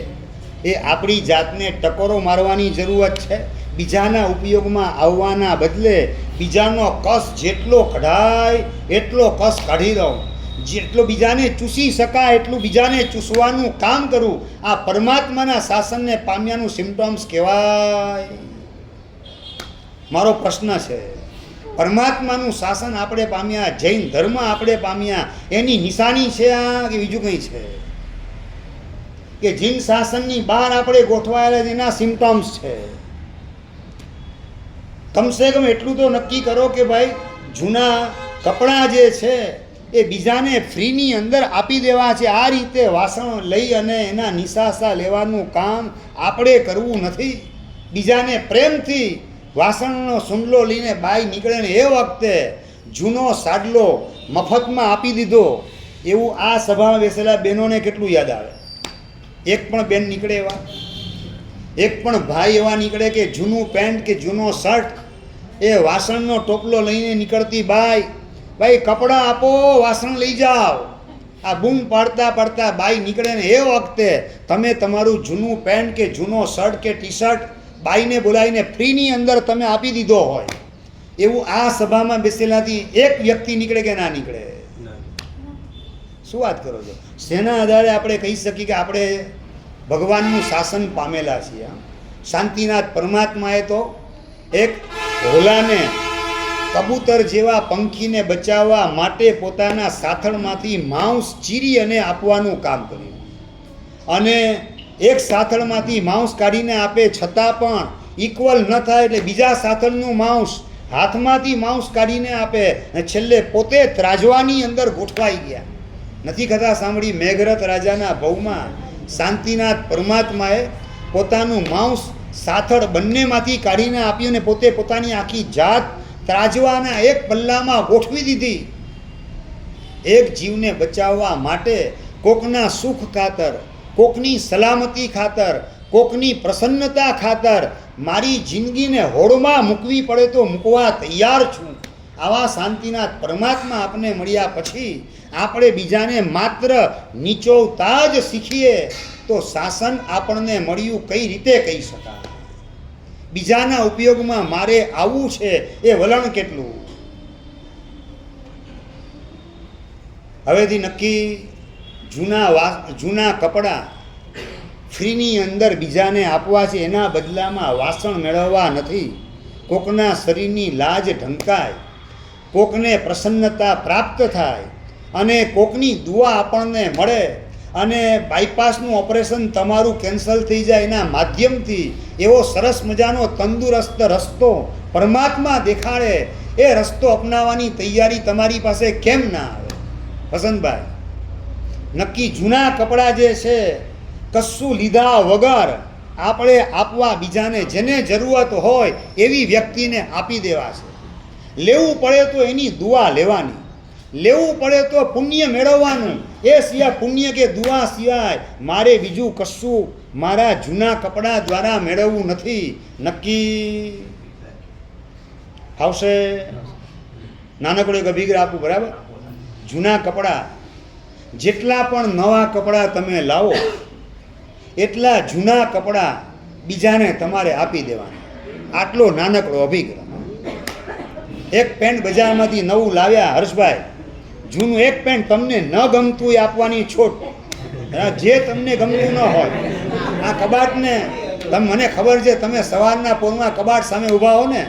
એ આપણી જાતને ટકોરો મારવાની જરૂરત છે. બીજાના ઉપયોગમાં આવવાના બદલે બીજાનો કસ જેટલો કઢાય એટલો કસ કાઢી દઉં, જેટલો બીજાને ચૂસી શકાય એટલું બીજાને ચૂસવાનું કામ કરું. આ પરમાત્માના શાસનને પામ્યાનું સિમ્ટમ્સ કહેવાય. મારો પ્રશ્ન છે, પરમાત્માનું શાસન આપણે પામ્યા, જૈન ધર્મ આપણે પામ્યા, એની નિશાની છે આ કે બીજું કંઈ છે? કે જીન શાસનની બહાર આપણે ગોઠવાયેલા એના સિમ્ટમ્સ છે. કમસે કમ એટલું તો નક્કી કરો કે ભાઈ જૂના કપડાં જે છે એ બીજાને ફ્રીની અંદર આપી દેવા છે. આ રીતે વાસણ લઈ અને એના નિશાસા લેવાનું કામ આપણે કરવું નથી. બીજાને પ્રેમથી વાસણનો સુંડલો લઈને બાઈ નીકળે ને એ વખતે જૂનો સાડલો મફતમાં આપી દીધો, એવું આ સભામાં બેસેલા બહેનોને કેટલું યાદ આવે? એક પણ બેન નીકળે એવા, એક પણ ભાઈ એવા નીકળે કે જૂનું પેન્ટ કે જૂનો શર્ટ એ વાસણનો ટોપલો લઈને નીકળતી બાઈ, ભાઈ કપડાં આપો, વાસણ લઈ જાઓ. આ બૂમ પાડતા પાડતા બાઈ નીકળે ને એ વખતે તમે તમારું જૂનું પેન્ટ કે જૂનો શર્ટ કે ટી શર્ટ બાઈને બોલાવીને ફ્રીની અંદર તમે આપી દીધો હોય, એવું આ સભામાં બેસેલાથી એક વ્યક્તિ નીકળે કે ના નીકળે? શું વાત કરો છો? શેના આધારે આપણે કહી શકીએ કે આપણે ભગવાનનું શાસન પામેલા છીએ? શાંતિનાથ પરમાત્માએ તો એક ભોલાને કબૂતર જેવા પંખીને બચાવવા માટે પોતાના સાથળમાંથી માંસ ચીરી અને આપવાનું કામ કર્યું, અને એક સાથળમાંથી માંસ કાઢીને આપે છતાં પણ ઇક્વલ ન થાય એટલે બીજા સાથળનું માંસ હાથમાંથી માંસ કાઢીને આપે, અને છેલ્લે પોતે ત્રાજવાની અંદર ગોઠવાઈ ગયા. નથી કથા સાંભળી મેઘરથ રાજાના ભવમાં શાંતિનાથ પરમાત્માએ પોતાનું માંસ સાથળ બંનેમાંથી કાઢીને આપ્યું અને પોતે પોતાની આખી જાત ત્રાજવાના એક પલ્લામાં ગોઠવી દીધી. એક જીવને બચાવવા માટે કોકના સુખ ખાતર, કોકની સલામતી ખાતર, કોકની પ્રસન્નતા ખાતર મારી જિંદગીને હોડમાં મૂકવી પડે તો મૂકવા તૈયાર છું. આવા શાંતિનાથ પરમાત્મા આપને મળ્યા પછી આપણે બીજાને માત્ર નીચોવતા જ શીખીએ તો શાસન આપણને મળ્યું કઈ રીતે કહી શકાય? બીજાના ઉપયોગમાં મારે આવવું છે એ વલણ કેટલું? હવેથી નક્કી જૂના કપડાં ફ્રીની અંદર બીજાને આપવા છે, એના બદલામાં વાસણ મેળવવા નથી. કોકના શરીરની લાજ ઢંકાય, કોકને પ્રસન્નતા પ્રાપ્ત થાય, અને કોકની દુઆ આપણને મળે, અને બાયપાસનું ઓપરેશન તમારું કેન્સલ થઈ જાય એના માધ્યમથી એવો સરસ મજાનો તંદુરસ્ત રસ્તો પરમાત્મા દેખાડે, એ રસ્તો અપનાવવાની તૈયારી તમારી પાસે કેમ ના આવે? વસંતભાઈ, નક્કી જૂના કપડાં જે છે કશું લીધા વગર આપણે આપવા બીજાને, જેને જરૂરત હોય એવી વ્યક્તિને આપી દેવા છે. લેવું પડે તો એની દુઆ લેવાની, લેવું પડે તો પુણ્ય મેળવવાનું. એ સિવાય પુણ્ય કે દુઆ સિવાય મારે બીજું કશું મારા જૂના કપડાં દ્વારા મેળવવું નથી. નક્કી આવશે? નાનકડો એક અભિગ્રહ આપું, બરાબર? જૂના કપડાં, જેટલા પણ નવા કપડાં તમે લાવો એટલા જૂના કપડાં બીજાને તમારે આપી દેવાના. આટલો નાનકડો અભિગ્રહ. એક પેન્ટ બજારમાંથી નવું લાવ્યા હર્ષભાઈ, જૂનું એક પેન્ટ તમને ન ગમતું એ આપવાની છોટ. જે તમને ગમતું ન હોય, આ કબાટને મને ખબર છે તમે સવારના પોરમાં કબાટ સામે ઊભા હો ને,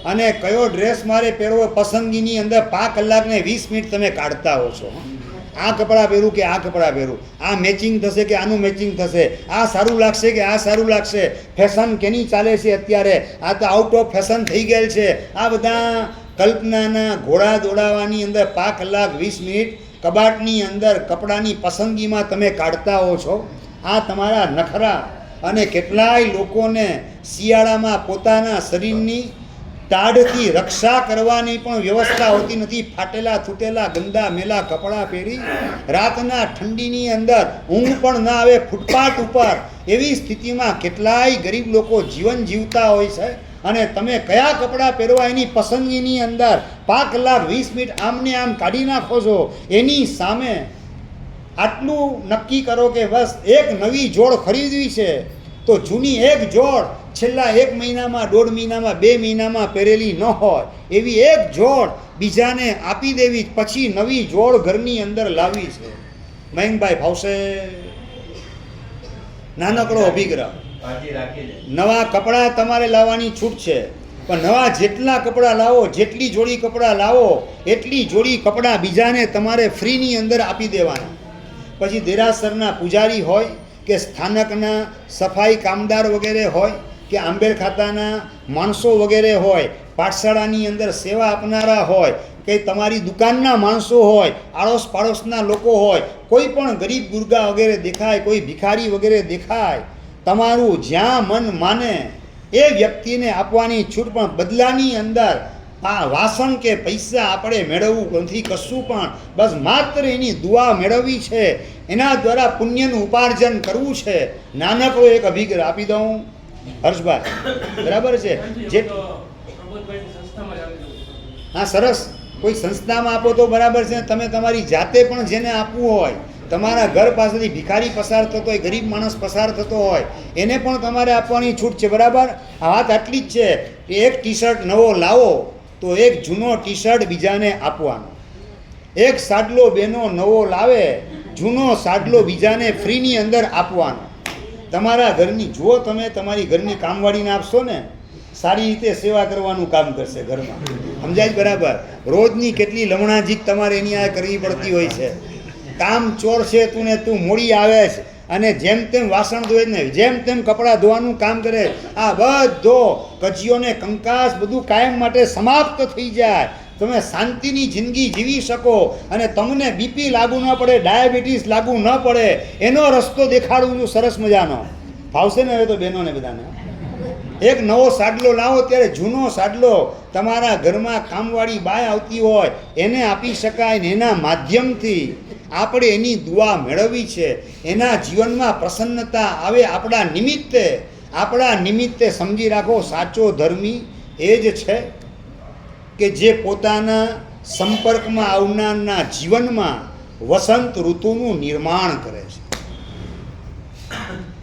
અને કયો ડ્રેસ મારે પહેરવો પસંદગીની અંદર 5 કલાક ને 20 મિનિટ તમે કાઢતા હો છો. આ કપડાં પહેરું કે આ કપડાં પહેરું, આ મેચિંગ થશે કે આનું મેચિંગ થશે, આ સારું લાગશે કે આ સારું લાગશે, ફેશન કેની ચાલે છે અત્યારે, આ તો આઉટ ઓફ ફેશન થઈ ગયેલ છે. આ બધા કલ્પનાના ઘોડા દોડાવવાની અંદર 5 કલાક 20 મિનિટ કબાટની અંદર કપડાની પસંદગીમાં તમે કાઢતા હો છો. આ તમારા નખરા. અને કેટલાય લોકોને શિયાળામાં પોતાના શરીરની તાડથી રક્ષા કરવાની પણ વ્યવસ્થા હોતી નથી. ફાટેલા તૂટેલા ગંદા મેલા કપડાં પહેરી રાતના ઠંડીની અંદર ઊંઘ પણ ના આવે ફૂટપાથ ઉપર, એવી સ્થિતિમાં કેટલાય ગરીબ લોકો જીવન જીવતા હોય છે. અને તમે કયા કપડાં પહેરવા એની પસંદગીની અંદર 5 કલાક 20 મિનિટ આમને આમ કાઢી નાખો છો. એની સામે આટલું નક્કી કરો કે બસ એક નવી જોડ ખરીદવી છે, તો જૂની એક જોડ છેલ્લા 1 મહિનામાં, 1.5 મહિનામાં, 2 મહિનામાં પહેરેલી ન હોય એવી એક જોડ બીજાને આપી દેવી, પછી નવી જોડ ઘરની અંદર લાવવી છે. મયંકભાઈ, ભાવશે? નાનકડો અભિગ્રહ. નવા કપડાં તમારે લાવવાની છૂટ છે, પણ નવા જેટલા કપડાં લાવો, જેટલી જોડી કપડાં લાવો એટલી જોડી કપડાં બીજાને તમારે ફ્રીની અંદર આપી દેવાના. પછી દેરાસરના પૂજારી હોય કે સ્થાનકના સફાઈ કામદાર વગેરે હોય કે આંબેડ ખાતાના માણસો વગેરે હોય, પાઠશાળાની અંદર સેવા આપનારા હોય કે તમારી દુકાનના માણસો હોય, આડોશ પાડોશના લોકો હોય, કોઈ પણ ગરીબ ગુરગા વગેરે દેખાય, કોઈ ભિખારી વગેરે દેખાય, તમારું જ્યાં મન માને એ વ્યક્તિને આપવાની છૂટ. પણ બદલાની અંદર વાસણ કે પૈસા આપણે મેળવવું નથી કશું પણ, બસ માત્ર એની દુઆ મેળવવી છે, એના દ્વારા પુણ્યનું ઉપાર્જન કરવું છે. નાનકડો એક અભિગ્રહ આપી દઉં હર્ષભાઈ, બરાબર છે? જે પ્રબોધભાઈની સંસ્થામાં જ આવી જવું છે. હા, સરસ. કોઈ સંસ્થામાં આપો તો બરાબર છે. તમે તમારી જાતે પણ જેને આપવું હોય, તમારા ઘર પાસેથી ભિખારી પસાર થતો હોય, ગરીબ માણસ પસાર થતો હોય, એને પણ તમારે આપવાની છૂટ છે. બરાબર. આ વાત આટલી જ છે કે એક ટી શર્ટ નવો લાવો તો એક જૂનો ટી શર્ટ બીજાને આપવાનો. એક સાડલો બેનો નવો લાવે, જૂનો સાડલો બીજાને ફ્રીની અંદર આપવાનો. તમારા ઘરની જો તમે તમારી ઘરની કામવાળીને આપશો ને, સારી રીતે સેવા કરવાનું કામ કરશે ઘરમાં. સમજાય જ? બરાબર. રોજની કેટલી લમણાજીત તમારે એની આ કરવી પડતી હોય છે. કામ ચોર છે તું ને, તું મોડી આવે છે અને જેમ તેમ વાસણ ધોય ને જેમ તેમ કપડાં ધોવાનું કામ કરે. આ બધો કજિયો ને કંકાસ બધું કાયમ માટે સમાપ્ત થઈ જાય. તમે શાંતિની જિંદગી જીવી શકો અને તમને બીપી લાગુ ન પડે, ડાયાબિટીસ લાગુ ન પડે, એનો રસ્તો દેખાડું છું સરસ મજાનો. ફાવશે ને હવે તો બહેનોને બધાને? એક નવો સાડલો લાવો ત્યારે જૂનો સાડલો તમારા ઘરમાં કામવાળી બાય આવતી હોય એને આપી શકાય ને એના માધ્યમથી આપણે એની દુઆ મેળવવી છે. એના જીવનમાં પ્રસન્નતા આવે આપણા નિમિત્તે સમજી રાખો. સાચો ધર્મી એ જ છે કે જે પોતાના સંપર્કમાં આવનારના જીવનમાં વસંત ઋતુનું નિર્માણ કરે છે.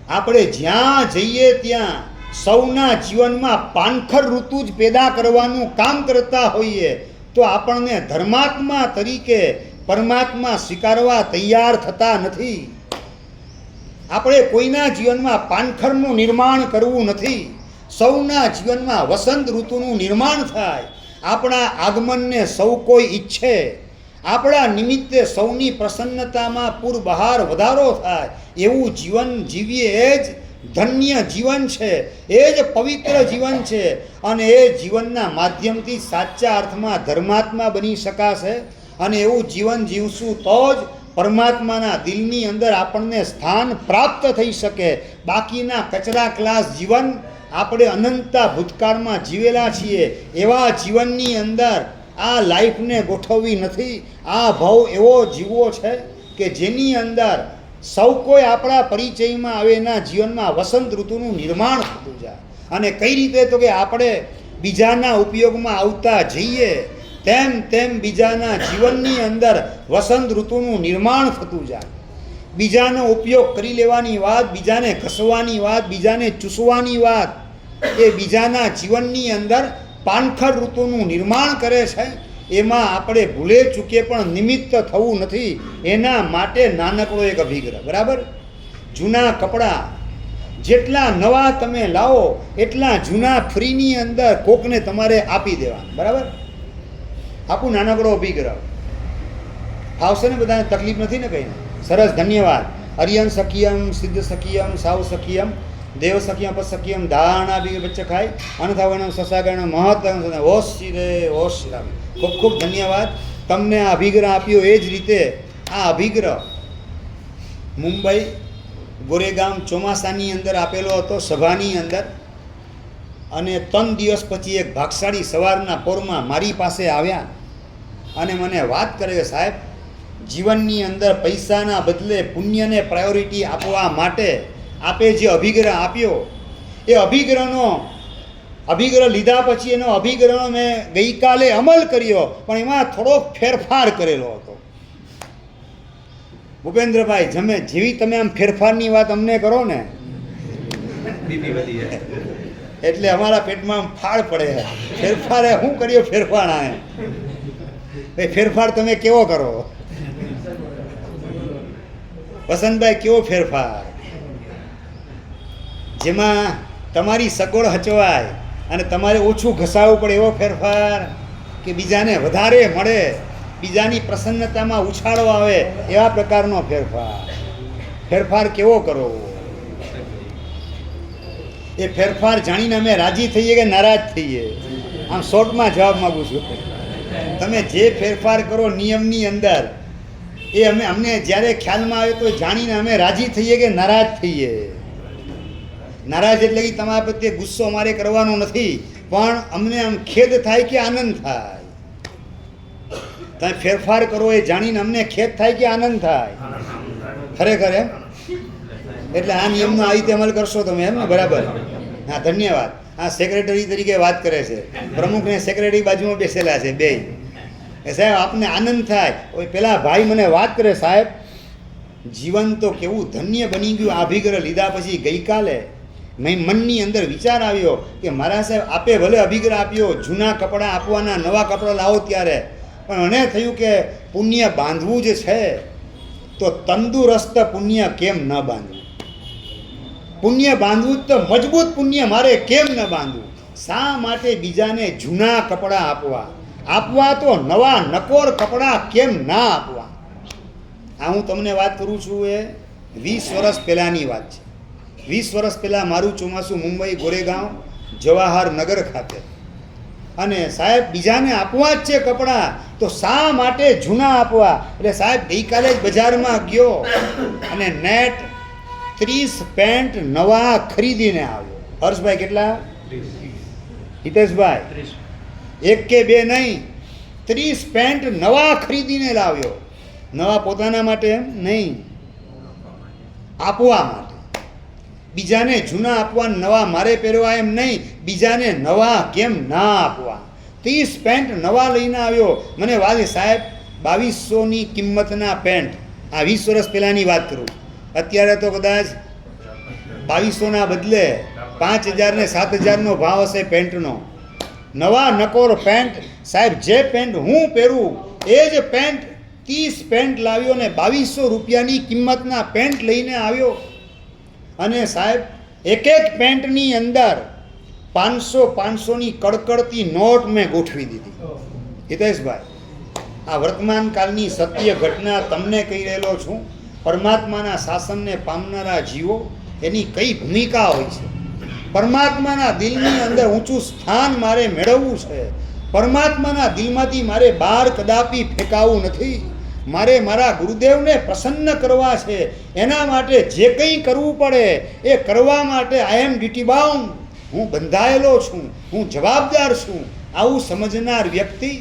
આપણે જ્યાં જઈએ ત્યાં સૌના જીવનમાં પાનખર ઋતુ જ પેદા કરવાનું કામ કરતા હોઈએ તો આપણને ધર્માત્મા તરીકે પરમાત્મા સ્વીકારવા તૈયાર થતા નથી. આપણે કોઈના જીવનમાં પાનખરનું નિર્માણ કરવું નથી. સૌના જીવનમાં વસંત ઋતુનું નિર્માણ થાય. આપણા આગમનને સૌ કોઈ ઈચ્છે. આપણા નિમિત્તે સૌની પ્રસન્નતામાં પૂરબહાર વધારો થાય એવું જીવન જીવીએ. એ જ ધન્ય જીવન છે, એ જ પવિત્ર જીવન છે અને એ જીવનના માધ્યમથી સાચા અર્થમાં ધર્માત્મા બની શકાશે. અને એવું જીવન જીવશું તો જ પરમાત્માના દિલની અંદર આપણને સ્થાન પ્રાપ્ત થઈ શકે. બાકીના કચરા ક્લાસ જીવન આપણે અનંતા ભૂતકાળમાં જીવેલા છીએ એવા જીવનની અંદર આ લાઈફને ગોઠવવી નથી. આ ભાવ એવો જીવવો છે કે જેની અંદર સૌ કોઈ આપણા પરિચયમાં આવે, એના જીવનમાં વસંત ઋતુનું નિર્માણ થતું જાય. અને કઈ રીતે? તો કે આપણે બીજાના ઉપયોગમાં આવતા જઈએ તેમ તેમ બીજાના જીવનની અંદર વસંત ઋતુનું નિર્માણ થતું જાય. બીજાનો ઉપયોગ કરી લેવાની વાત, બીજાને ઘસવાની વાત, બીજાને ચૂસવાની વાત એ બીજાના જીવનની અંદર પાનખર ઋતુનું નિર્માણ કરે છે. એમાં આપણે ભૂલે ચૂકે પણ નિમિત્ત થવું નથી. એના માટે નાનકડો એક અભિગ્રહ. બરાબર. જૂના કપડાં જેટલા નવા તમે લાવો એટલા જૂના ફ્રીની અંદર કોકને તમારે આપી દેવાના. બરાબર. આપું નાનકડો અભિગ્રહ. આવશે ને? બધાને તકલીફ નથી ને કંઈ? સરસ. ધન્યવાદ. અરિયન સખિયમ સિદ્ધ સખિયમ સાવ સખિયમ દેવ સખિયમ અપસખિયમ ધારણા બી બચ્ચે ખાય અનથાવણ સસાગણ મહત્વ ઓશ શ્રી ઓશ શ્રી રામ. ખૂબ ખૂબ ધન્યવાદ. તમને આ અભિગ્રહ આપ્યો એ જ રીતે આ અભિગ્રહ મુંબઈ ગોરેગામ ચોમાસાની અંદર આપેલો હતો, સભાની અંદર. અને 3 દિવસ પછી એક ભાગશાળી સવારના પોરમાં મારી પાસે આવ્યા અને મને વાત કરે કે સાહેબ, જીવનની અંદર પૈસાના બદલે પુણ્યને પ્રાયોરિટી આપવા માટે આપે જે અભિગ્રહ આપ્યો એ અભિગ્રહ લીધા પછી એનો અભિગ્રહનો મેં ગઈકાલે અમલ કર્યો પણ એમાં થોડોક ફેરફાર કરેલો હતો. ભૂપેન્દ્રભાઈ, જેવી તમે આમ ફેરફારની વાત અમને કરો ને બીપી વધી જાય. એટલે અમારા પેટમાં ફાળ પડે. ફેરફારે શું કર્યો? ફેરફાર આ ફેરફાર તમે કેવો કરો વસંતભાઈ? કેવો ફેરફાર? જેમાં તમારી સગવડ હચવાય અને તમારે ઓછું ઘસાવવું પડે એવો ફેરફાર, કે બીજાને વધારે મળે, બીજાની પ્રસન્નતામાં ઉછાળો આવે એવા પ્રકારનો ફેરફાર. ફેરફાર કેવો કરો? એ ફેરફાર જાણીને અમે રાજી થઈએ કે નારાજ થઈએ? આમ શોર્ટમાં જવાબ માગું છું. તમે જે ફેરફાર કરો નિયમની અંદર એ અમને જ્યારે ખ્યાલમાં આવે તો જાણીને અમે રાજી થઈએ કે નારાજ થઈએ? નારાજ એટલે કે તમારા પ્રત્યે ગુસ્સો અમારે કરવાનો નથી, પણ અમને આમ ખેદ થાય કે આનંદ થાય? તમે ફેરફાર કરો એ જાણીને અમને ખેદ થાય કે આનંદ થાય? ખરેખર એમ? એટલે આ નિયમનો આ રીતે અમલ કરશો તમે, એમ ને? બરાબર. હા, ધન્યવાદ. આ સેક્રેટરી તરીકે વાત કરે છે, પ્રમુખને સેક્રેટરી બાજુમાં બેસેલા છે બે. સાહેબ આપને આનંદ થાય. પેલા ભાઈ મને વાત કરે, સાહેબ જીવન તો કેવું ધન્ય બની ગયું અભિગ્રહ લીધા પછી. ગઈકાલે મનની અંદર વિચાર આવ્યો કે મારા સાહેબ આપે ભલે અભિગ્રહ આપ્યો, જૂના કપડાં આપવાના, નવા કપડાં લાવો ત્યારે, પણ મને થયું કે પુણ્ય બાંધવું જ છે તો તંદુરસ્ત પુણ્ય કેમ ન બાંધવું? પુણ્ય બાંધવું જ તો મજબૂત પુણ્ય મારે કેમ ન બાંધવું? શા માટે બીજાને જૂના કપડાં આપવા તો નવા નકોર કપડાં કેમ ના આપવા? આ હું તમને વાત કરું છું એ 20 વર્ષ પહેલાંની વાત છે. 20 વર્ષ પહેલાં મારું ચોમાસું મુંબઈ ગોરેગાંવ જવાહરનગર ખાતે, અને સાહેબ બીજાને આપવા જ છે કપડાં તો શા માટે જૂના આપવા? એટલે સાહેબ ગઈકાલે જ બજારમાં ગયો અને નેટ 30 પેન્ટ નવા ખરીદીને આવ્યો. હર્ષભાઈ કેટલા? હિતેશભાઈ? એક કે બે નહીં, 30 પેન્ટ નવા ખરીદીને લાવ્યો. નવા પોતાના માટે એમ નહીં, આપવા માટે. બીજાને જૂના આપવા, નવા મારે પહેરવા એમ નહીં, બીજાને નવા કેમ ના આપવા? 30 પેન્ટ નવા લઈને આવ્યો. મને વાલી સાહેબ 2200ની કિંમતના પેન્ટ, આ 20 વર્ષ પહેલાંની વાત કરું. અત્યારે તો કદાચ 2200ના બદલે 5000 ને 7000નો ભાવ હશે પેન્ટનો. નવા નકોર પેન્ટ. સાહેબ જે પેન્ટ હું પહેરું એ જ પેન્ટ 30 પેન્ટ લાવ્યો ને 2200 રૂપિયાની કિંમતના પેન્ટ લઈને આવ્યો. અને સાહેબ એક એક પેન્ટની અંદર 500ની કડકડતી નોટ મેં ગોઠવી દીધી. હિતેશભાઈ, આ વર્તમાન કાળની સત્ય ઘટના તમને કહી રહેલો છું. પરમાત્માના શાસનને પામનારા જીવો એની કઈ ભૂમિકા હોય છે. પરમાત્માના દિલની અંદર ઊંચું સ્થાન મારે મેળવવું છે. પરમાત્માના દિલમાંથી મારે બહાર કદાપી ફેંકાવું નથી. મારે મારા ગુરુદેવને પ્રસન્ન કરવા છે. એના માટે જે કંઈ કરવું પડે એ કરવા માટે આઈ એમ ડ્યુટી બાઉન્ડ. હું બંધાયેલો છું, હું જવાબદાર છું. આવું સમજનાર વ્યક્તિ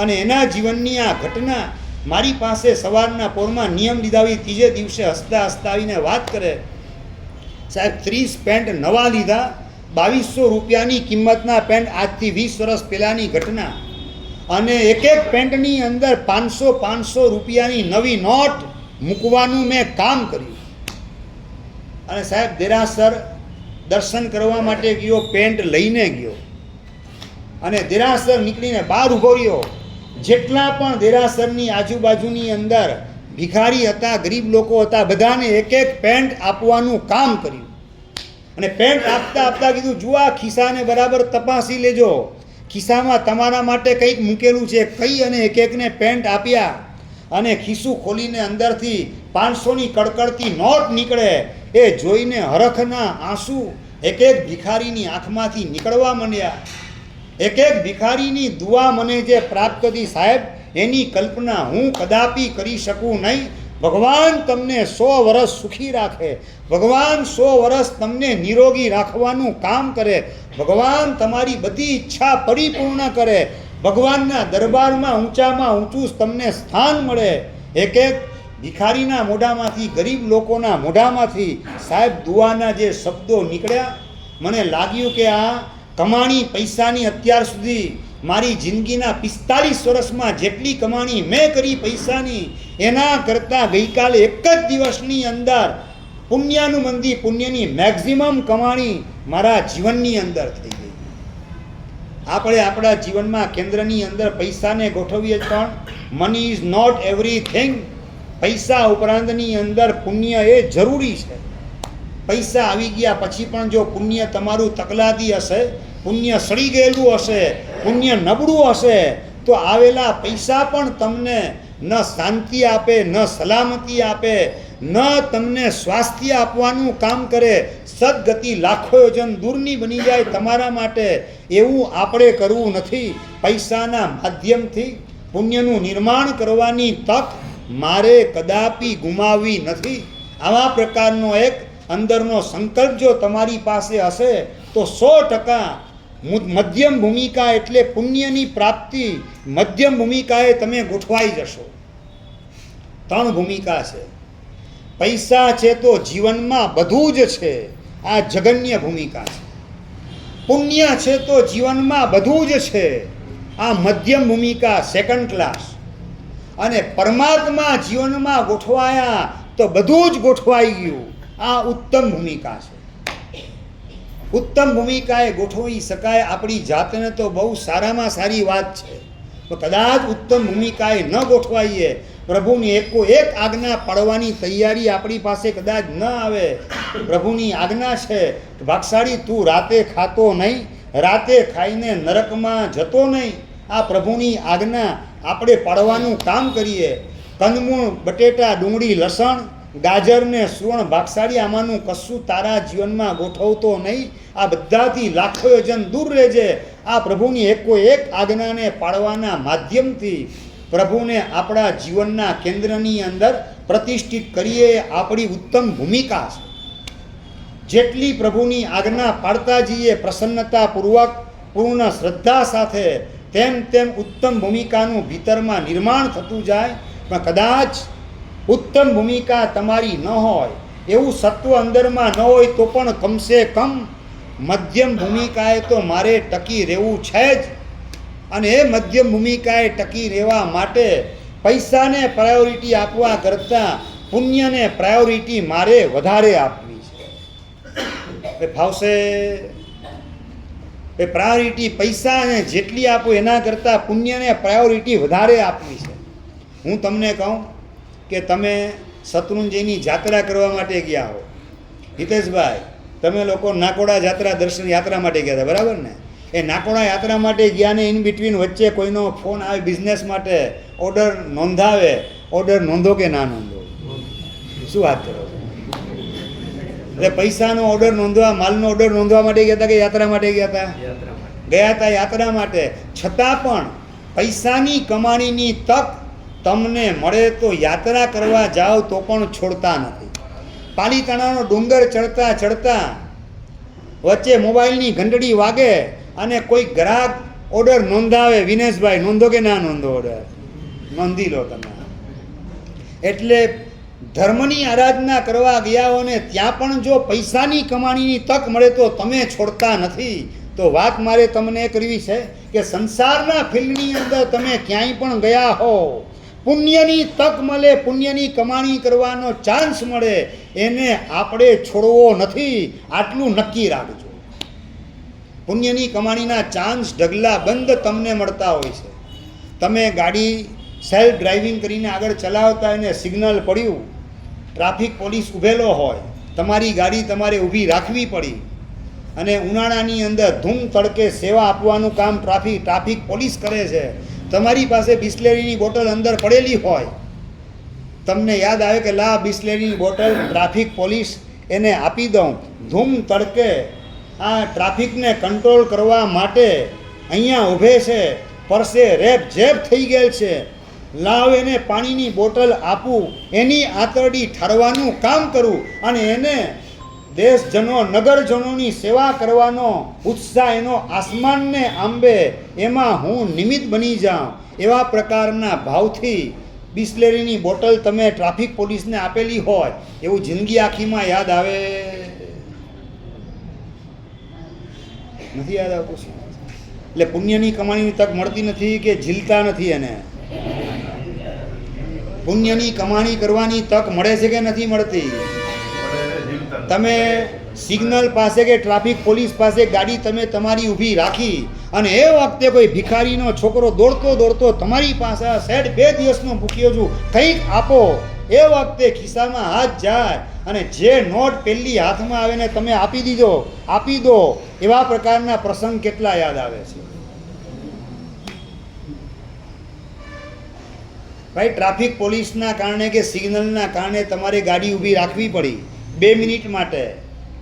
અને એના જીવનની આ ઘટના મારી પાસે સવારના પોરમાં નિયમ લીધાવી ત્રીજે દિવસે હસતા હસતા આવીને વાત કરે, સાહેબ 30 પેન્ટ નવા લીધા, 2200 રૂપિયાની કિંમતના પેન્ટ, આજથી 20 વર્ષ પહેલાંની ઘટના. અને એક એક પેન્ટની અંદર 500 રૂપિયાની નવી નોટ મૂકવાનું મેં કામ કર્યું. અને સાહેબ દેરાસર દર્શન કરવા માટે ગયો, પેન્ટ લઈને ગયો અને દેરાસર નીકળીને બહાર ઊભો રહ્યો. જેટલા પણ દેરાસરની આજુબાજુની અંદર ભિખારી હતા, ગરીબ લોકો હતા, બધાને એક એક પેન્ટ આપવાનું કામ કર્યું. અને પેન્ટ આપતા આપતા કીધું, જુઓ આ ખિસ્સાને બરાબર તપાસી લેજો, ખિસ્સામાં તમારા માટે કંઈક મૂકેલું છે. કઈ અને એક એકને પેન્ટ આપ્યા. અને ખિસ્સું ખોલીને અંદરથી 500ની કડકડતી નોટ નીકળે. એ જોઈને હરખના આંસુ એક એક ભિખારીની આંખમાંથી નીકળવા માંડ્યા. એક એક ભિખારીની દુઆ મને જે પ્રાપ્ત થતી સાહેબ, એની કલ્પના હું કદાપી કરી શકું નહીં. ભગવાન તમને 100 વર્ષ સુખી રાખે. ભગવાન 100 વર્ષ તમને નિરોગી રાખવાનું કામ કરે. ભગવાન તમારી બધી ઈચ્છા પરિપૂર્ણ કરે. ભગવાનના દરબારમાં ઊંચામાં ઊંચું તમને સ્થાન મળે. એક એક ભિખારીના મોઢામાંથી, ગરીબ લોકોના મોઢામાંથી સાહેબ દુઆના જે શબ્દો નીકળ્યા, મને લાગ્યું કે આ કમાણી પૈસાની અત્યાર સુધી મારી જિંદગીના 45 વર્ષમાં જેટલી કમાણી મેં કરી પૈસાની, એના કરતાં ગઈકાલે એક જ દિવસની અંદર પુણ્યાનુબંધી પુણ્યની મેક્ઝિમમ કમાણી મારા જીવનની અંદર થઈ ગઈ. આપણે આપણા જીવનમાં કેન્દ્રની અંદર પૈસાને ગોઠવીએ, પણ મની ઇઝ નોટ એવરીથિંગ. પૈસા ઉપરાંતની અંદર પુણ્ય એ જરૂરી છે. પૈસા આવી ગયા પછી પણ જો પુણ્ય તમારું તકલાદી હશે, પુણ્ય સડી ગયેલું હશે, પુણ્ય નબળું હશે, તો આવેલા પૈસા પણ તમને ન શાંતિ આપે, ન સલામતી આપે, ન તમને સ્વાસ્થ્ય આપવાનું કામ કરે. સદગતિ લાખો યોજન દૂરની બની જાય તમારા માટે. એવું આપણે કરવું નથી. પૈસાના માધ્યમથી પુણ્યનું નિર્માણ કરવાની તક મારે કદાપી ગુમાવવી નથી. આવા પ્રકારનો એક અંદરનો સંકલ્પ જો તમારી પાસે હશે તો 100% મધ્યમ ભૂમિકા એટલે પુણ્યની પ્રાપ્તિ, મધ્યમ ભૂમિકાએ તમે ગોઠવાઈ જશો. 3 ભૂમિકા છે. પૈસા છે તો જીવનમાં બધું જ છે, આ જગન્ય ભૂમિકા છે. પુણ્ય છે તો જીવનમાં બધું જ છે, આ મધ્યમ ભૂમિકા સેકન્ડ ક્લાસ, અને પરમાત્મા જીવનમાં ગોઠવાયા તો બધું જ ગોઠવાઈ ગયું, આ ઉત્તમ ભૂમિકા છે. ઉત્તમ ભૂમિકાએ ગોઠવી શકાય આપણી જાતને તો બહુ સારામાં સારી વાત છે, તો કદાચ ઉત્તમ ભૂમિકાએ ન ગોઠવાઈએ, પ્રભુની એક આજ્ઞા પાડવાની તૈયારી આપણી પાસે કદાચ ન આવે. પ્રભુની આજ્ઞા છે કે ભાગશાળી તું રાતે ખાતો નહીં, રાતે ખાઈને નરકમાં જતો નહીં. આ પ્રભુની આજ્ઞા આપણે પાડવાનું કામ કરીએ. કંદમૂળ, બટેટા, ડુંગળી, લસણ, ગાજર ને સુવર્ણ ભાગશાળી આમાંનું કશું તારા જીવનમાં ગોઠવતો નહીં. આ બધાથી લાખો યોજન દૂર રહેજે. આ પ્રભુની એક આજ્ઞાને પાડવાના માધ્યમથી પ્રભુને આપણા જીવનના કેન્દ્રની અંદર પ્રતિષ્ઠિત કરીએ. આપણી ઉત્તમ ભૂમિકા છે. જેટલી પ્રભુની આજ્ઞા પાડતા જઈએ પ્રસન્નતાપૂર્વક, પૂર્ણ શ્રદ્ધા સાથે, તેમ તેમ ઉત્તમ ભૂમિકાનું ભીતરમાં નિર્માણ થતું જાય. પણ કદાચ ઉત્તમ ભૂમિકા તમારી ન હોય, એવું સત્વ અંદરમાં ન હોય, તો પણ કમસે કમ મધ્યમ ભૂમિકાએ તો મારે ટકી રહેવું છે જ. અને એ મધ્યમ ભૂમિકાએ ટકી રહેવા માટે પૈસાને પ્રાયોરિટી આપવા કરતાં પુણ્યને પ્રાયોરિટી મારે વધારે આપવી છે. ફાવશે એ પ્રાયોરિટી પૈસાને જેટલી આપો એના કરતાં પુણ્યને પ્રાયોરિટી વધારે આપવી છે. હું તમને કહું કે તમે શત્રુંજયની જાત્રા કરવા માટે ગયા હો, હિતેશભાઈ, તમે લોકો નાકોડા જાત્રા દર્શન યાત્રા માટે ગયા હતા, બરાબર ને? એ નાકોડા યાત્રા માટે ગયા ને ઇન બિટવીન વચ્ચે કોઈનો ફોન આવે બિઝનેસ માટે, ઓર્ડર નોંધાવે, ઓર્ડર નોંધો કે ના નોંધો? શું વાત કરો છો? એટલે પૈસાનો ઓર્ડર નોંધવા, માલનો ઓર્ડર નોંધવા માટે ગયા હતા કે યાત્રા માટે ગયા હતા? ગયા હતા યાત્રા માટે. છતાં પણ પૈસાની કમાણીની તક તમને મળે તો યાત્રા કરવા જાઓ તો પણ છોડતા નથી. પાલીતાણાનો ડુંગર ચડતા ચડતા વચ્ચે મોબાઈલની ઘંટડી વાગે અને કોઈ ગ્રાહક ઓર્ડર નોંધાવે, વિનેશભાઈ નોંધો કે ના નોંધો? ઓર્ડર નોંધી લો તમે. એટલે ધર્મની આરાધના કરવા ગયા હો ને ત્યાં પણ જો પૈસાની કમાણીની તક મળે તો તમે છોડતા નથી. તો વાત મારે તમને કરવી છે કે સંસારના ફિલ્ડની અંદર તમે ક્યાંય પણ ગયા હો, પુણ્યની તક મળે, પુણ્યની કમાણી કરવાનો ચાન્સ મળે, એને આપણે છોડવો નથી. આટલું નક્કી રાખજો. પુણ્યની કમાણીના ચાન્સ ઢગલા બંધ તમને મળતા હોય છે. તમે ગાડી સેલ્ફ ડ્રાઇવિંગ કરીને આગળ ચલાવતા એને સિગ્નલ પડ્યું, ટ્રાફિક પોલીસ ઊભેલો હોય, તમારી ગાડી તમારે ઊભી રાખવી પડી, અને ઉનાળાની અંદર ધૂમ તડકે સેવા આપવાનું કામ ટ્રાફિક પોલીસ કરે છે. તમારી પાસે બિસ્લેરીની બોટલ અંદર પડેલી હોય, તમને યાદ આવે કે લા બિસ્લેરીની બોટલ ટ્રાફિક પોલીસ એને આપી દઉં. ધૂમ તડકે આ ટ્રાફિકને કંટ્રોલ કરવા માટે અહીંયા ઊભે છે, પરસે રેપ જેપ થઈ ગયેલ છે, લાવ એને પાણીની બોટલ આપું, એની આંતરડી ઠારવાનું કામ કરું, અને એને દેશજનો, નગરજનોની સેવા કરવાનો ઉત્સાહ એનો આસમાનને આંબે, એમાં હું નિમિત્ત બની જાઉં. એવા પ્રકારના ભાવથી બિસ્લેરીની બોટલ તમે ટ્રાફિક પોલીસને આપેલી હોય, એવું જિંદગી આખીમાં યાદ આવે નથી? યાદ આવતું છે. એટલે પુણ્યની કમાણીની તક મળતી નથી કે ઝીલતા નથી? એને પુણ્યની કમાણી કરવાની તક મળે છે કે નથી મળતી? તમે સિગ્નલ પાસે કે ટ્રાફિક પોલીસ પાસે ગાડી તમે તમારી ઊભી રાખી, અને એ વખતે કોઈ ભિખારીનો છોકરો દોડતો દોડતો તમારી પાસે સેટ 2 દિવસનો ભૂખ્યો છું, કંઈક આપો. એ વખતે ખિસ્સામાં હાથ જાય અને જે નોટ પહેલી હાથમાં આવે ને તમે આપી દો. એવા પ્રકારના પ્રસંગ કેટલા યાદ આવે છે ભાઈ? ટ્રાફિક પોલીસના કારણે કે સિગ્નલના કારણે તમારે ગાડી ઊભી રાખવી પડી 2 મિનિટ માટે.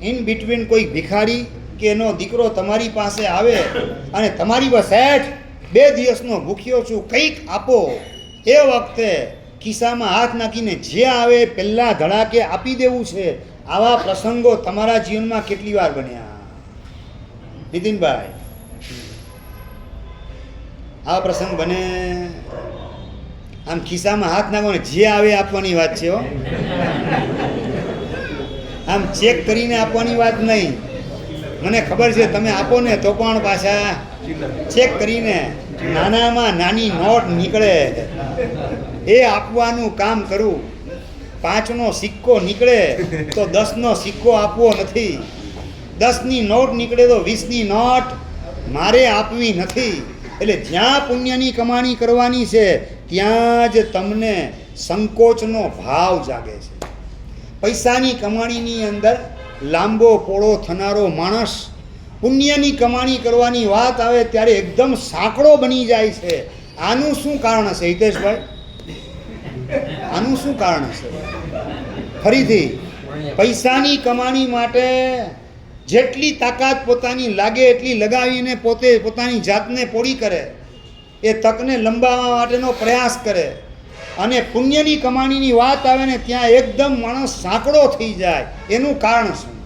ઇન બિટવીન કોઈ ભિખારી કે એનો દીકરો તમારી પાસે આવે અને તમારી પાસે 2 દિવસનો ભૂખ્યો છું, કંઈક આપો. એ વખતે ખિસ્સામાં હાથ નાખીને જે આવે પહેલાં ધડાકે આપી દેવું છે. આવા પ્રસંગો તમારા જીવનમાં કેટલી વાર બન્યા નીતિનભાઈ? આવા પ્રસંગ બને? આમ ખિસ્સામાં હાથ નાખો ને જે આવે આપવાની વાત છે હો. આમ ચેક કરીને આપવાની વાત નહીં. મને ખબર છે તમે આપો ને તો પણ પાછા ચેક કરીને નાનામાં નાની નોટ નીકળે એ આપવાનું કામ કરું. 5નો સિક્કો નીકળે તો 10નો સિક્કો આપવો નથી. 10ની નોટ નીકળે તો 20ની નોટ મારે આપવી નથી. એટલે જ્યાં પુણ્યની કમાણી કરવાની છે ત્યાં જ તમને સંકોચનો ભાવ જાગે છે. પૈસાની કમાણીની અંદર લાંબો પોળો થનારો માણસ પુણ્યની કમાણી કરવાની વાત આવે ત્યારે એકદમ સાંકડો બની જાય છે. આનું શું કારણ હશે હિતેશભાઈ? આનું શું કારણ હશે? ફરીથી પૈસાની કમાણી માટે જેટલી તાકાત પોતાની લાગે એટલી લગાવીને પોતે પોતાની જાતને પોળી કરે, એ તકને લંબાવવા માટેનો પ્રયાસ કરે, અને પુણ્યની કમાણીની વાત આવે ને ત્યાં એકદમ માણસ સાંકડો થઈ જાય. એનું કારણ શું?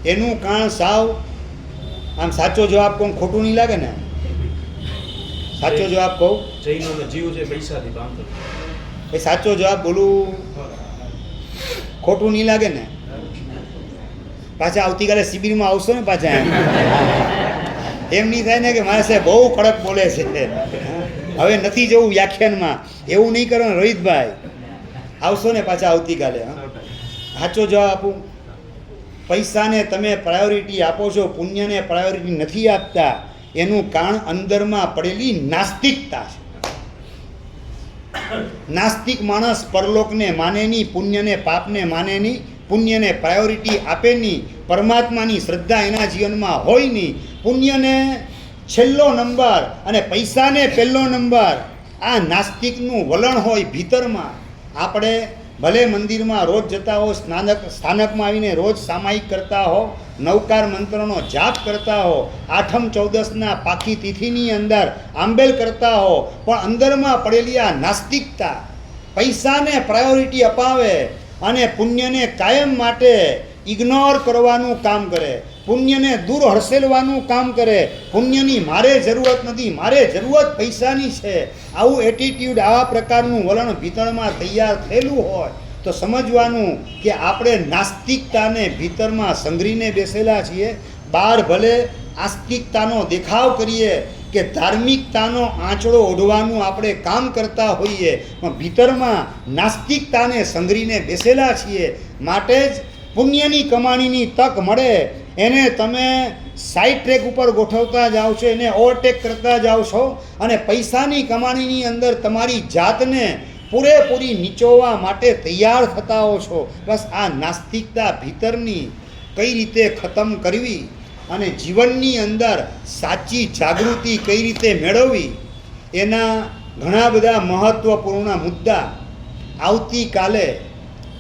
એનું કારણ સાવ આમ સાચો જવાબ કહું ખોટું નહીં લાગે ને? સાચો જવાબ કહું જૈનોનો જીવ છે પૈસાથી બાંધો. એ સાચો જવાબ બોલું ખોટું નહીં લાગે ને? પાછા આવતીકાલે શિબિરમાં આવશો ને પાછા એમ નહીં થાય ને કે મારે સાહેબ બહુ કડક બોલે છે, હવે નથી જવું વ્યાખ્યાનમાં, એવું નહીં કરવાનું. રોહિતભાઈ આવશો ને પાછા આવતીકાલે? સાચો જવાબ આપું, પૈસાને તમે પ્રાયોરિટી આપો છો, પુણ્યને પ્રાયોરિટી નથી આપતા. એનું કારણ અંદરમાં પડેલી નાસ્તિકતા છે. નાસ્તિક માણસ પરલોકને માને નહીં, પુણ્યને પાપને માને નહીં, પુણ્યને પ્રાયોરિટી આપે નહીં, પરમાત્માની શ્રદ્ધા એના જીવનમાં હોય નહીં. પુણ્યને છેલ્લો નંબર અને પૈસાને પહેલો નંબર, આ નાસ્તિકનું વલણ હોય ભીતરમાં. આપણે ભલે મંદિરમાં રોજ જતા હો, સ્થાનકમાં આવીને રોજ સામાયિક કરતા હો, નવકાર મંત્રનો જાપ કરતા હો, 8મ 14ના પાખી તિથિની અંદર આંબેલ કરતા હો, પણ અંદરમાં પડેલી આ નાસ્તિકતા પૈસાને પ્રાયોરિટી અપાવે અને પુણ્યને કાયમ માટે ઇગ્નોર કરવાનું કામ કરે, પુણ્યને દૂર હડસેલવાનું કામ કરે. પુણ્યની મારે જરૂરત નથી, મારે જરૂરત પૈસાની છે. આવું એટીટ્યૂડ, આવા પ્રકારનું વલણ ભીતરમાં તૈયાર થયેલું હોય તો સમજવાનું કે આપણે નાસ્તિકતાને ભીતરમાં સંઘરીને બેસેલા છીએ. બહાર ભલે આસ્તિકતાનો દેખાવ કરીએ કે ધાર્મિકતાનો આંચળો ઓઢવાનું આપણે કામ કરતા હોઈએ, પણ ભીતરમાં નાસ્તિકતાને સંઘરીને બેસેલા છીએ. માટે જ પુણ્યની કમાણીની તક મળે એને તમે સાઈડ ટ્રેક ઉપર ગોઠવતા જાઓ છો, એને ઓવરટેક કરતા જાઓ છો, અને પૈસાની કમાણીની અંદર તમારી જાતને પૂરેપૂરી નીચોવવા માટે તૈયાર થતા હો છો. બસ આ નાસ્તિકતા ભીતરની કઈ રીતે ખતમ કરવી અને જીવનની અંદર સાચી જાગૃતિ કઈ રીતે મેળવવી, એના ઘણા બધા મહત્ત્વપૂર્ણ મુદ્દા આવતીકાલે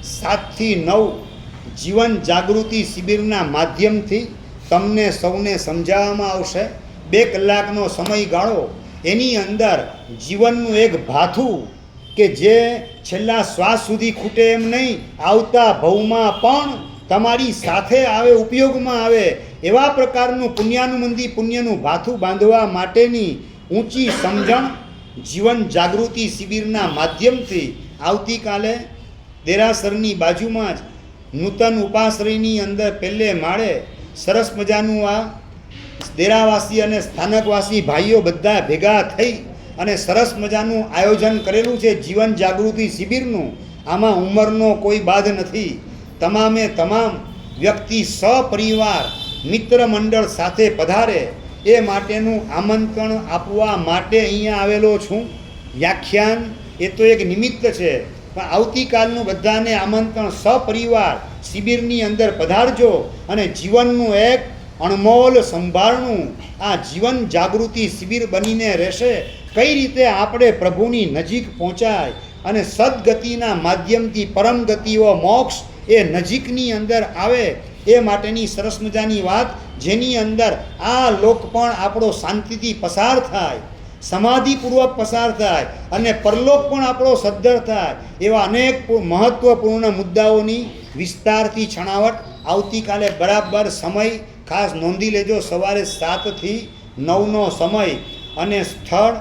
7 થી 9 જીવન જાગૃતિ શિબિરના માધ્યમથી તમને સૌને સમજાવવામાં આવશે. 2 કલાકનો સમયગાળો, એની અંદર જીવનનું એક ભાથું કે જે છેલ્લા શ્વાસ સુધી ખૂટે એમ નહીં, આવતા ભવમાં પણ તમારી સાથે આવે, ઉપયોગમાં આવે એવા પ્રકારનું પુણ્યાનુબંધી પુણ્યનું ભાથું બાંધવા માટેની ઊંચી સમજણ જીવન જાગૃતિ શિબિરના માધ્યમથી આવતીકાલે દેરાસરની બાજુમાં જ નૂતન ઉપાશ્રયની અંદર પહેલે માળે સરસ મજાનું આ દેરાવાસી અને સ્થાનકવાસી ભાઈઓ બધા ભેગા થઈ અને સરસ મજાનું આયોજન કરેલું છે જીવન જાગૃતિ શિબિરનું. આમાં ઉંમરનો કોઈ બાદ નથી. તમામે તમામ વ્યક્તિ સપરિવાર મિત્ર મંડળ સાથે પધારે એ માટેનું આમંત્રણ આપવા માટે અહીંયા આવેલો છું. વ્યાખ્યાન એ તો એક નિમિત્ત છે, પણ આવતીકાલનું બધાને આમંત્રણ સપરિવાર શિબિરની અંદર પધારજો અને જીવનનું એક અણમોલ સંભાળનું આ જીવન જાગૃતિ શિબિર બનીને રહેશે. કઈ રીતે આપણે પ્રભુની નજીક પહોંચાય અને સદગતિના માધ્યમથી પરમ ગતિઓ મોક્ષ એ નજીકની અંદર આવે એ માટેની સરસ મજાની વાત, જેની અંદર આ લોક પણ આપણો શાંતિથી પસાર થાય, સમાધિપૂર્વક પસાર થાય અને પરલોક પણ આપણો સદ્ધર થાય, એવા અનેક મહત્ત્વપૂર્ણ મુદ્દાઓની વિસ્તારથી છણાવટ આવતીકાલે બરાબર સમય ખાસ નોંધી લેજો. સવારે 7 થી 9નો સમય અને સ્થળ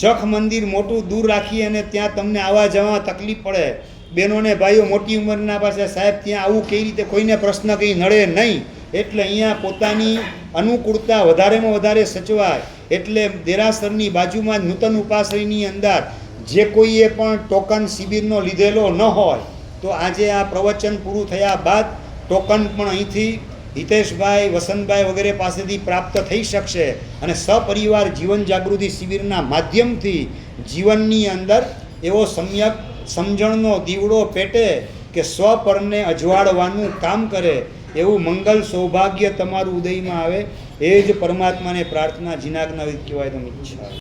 જખ મંદિર મોટું દૂર રાખી અને ત્યાં તમને આવવા જવા તકલીફ પડે બહેનોને ભાઈઓ મોટી ઉંમરના પાસે સાહેબ ત્યાં આવું કઈ રીતે કોઈને પ્રશ્ન કંઈ નડે નહીં, એટલે અહીંયા પોતાની અનુકૂળતા વધારેમાં વધારે સચવાય. એટલે દેરાસરની બાજુમાં જ નૂતન ઉપાશ્રયની અંદર જે કોઈએ પણ ટોકન શિબિરનો લીધેલો ન હોય તો આજે આ પ્રવચન પૂરું થયા બાદ ટોકન પણ અહીંથી હિતેશભાઈ, વસંતભાઈ વગેરે પાસેથી પ્રાપ્ત થઈ શકશે અને સપરિવાર જીવન જાગૃતિ શિબિરના માધ્યમથી જીવનની અંદર એવો સમ્યક સમજણનો દીવડો પેટે કે સ્વપરને અજવાળવાનું કામ કરે એવું મંગલ સૌભાગ્ય તમારું ઉદયમાં આવે. એ જ પરમાત્માને પ્રાર્થના જીનાજ્ઞા કહેવાય તો ઈચ્છા.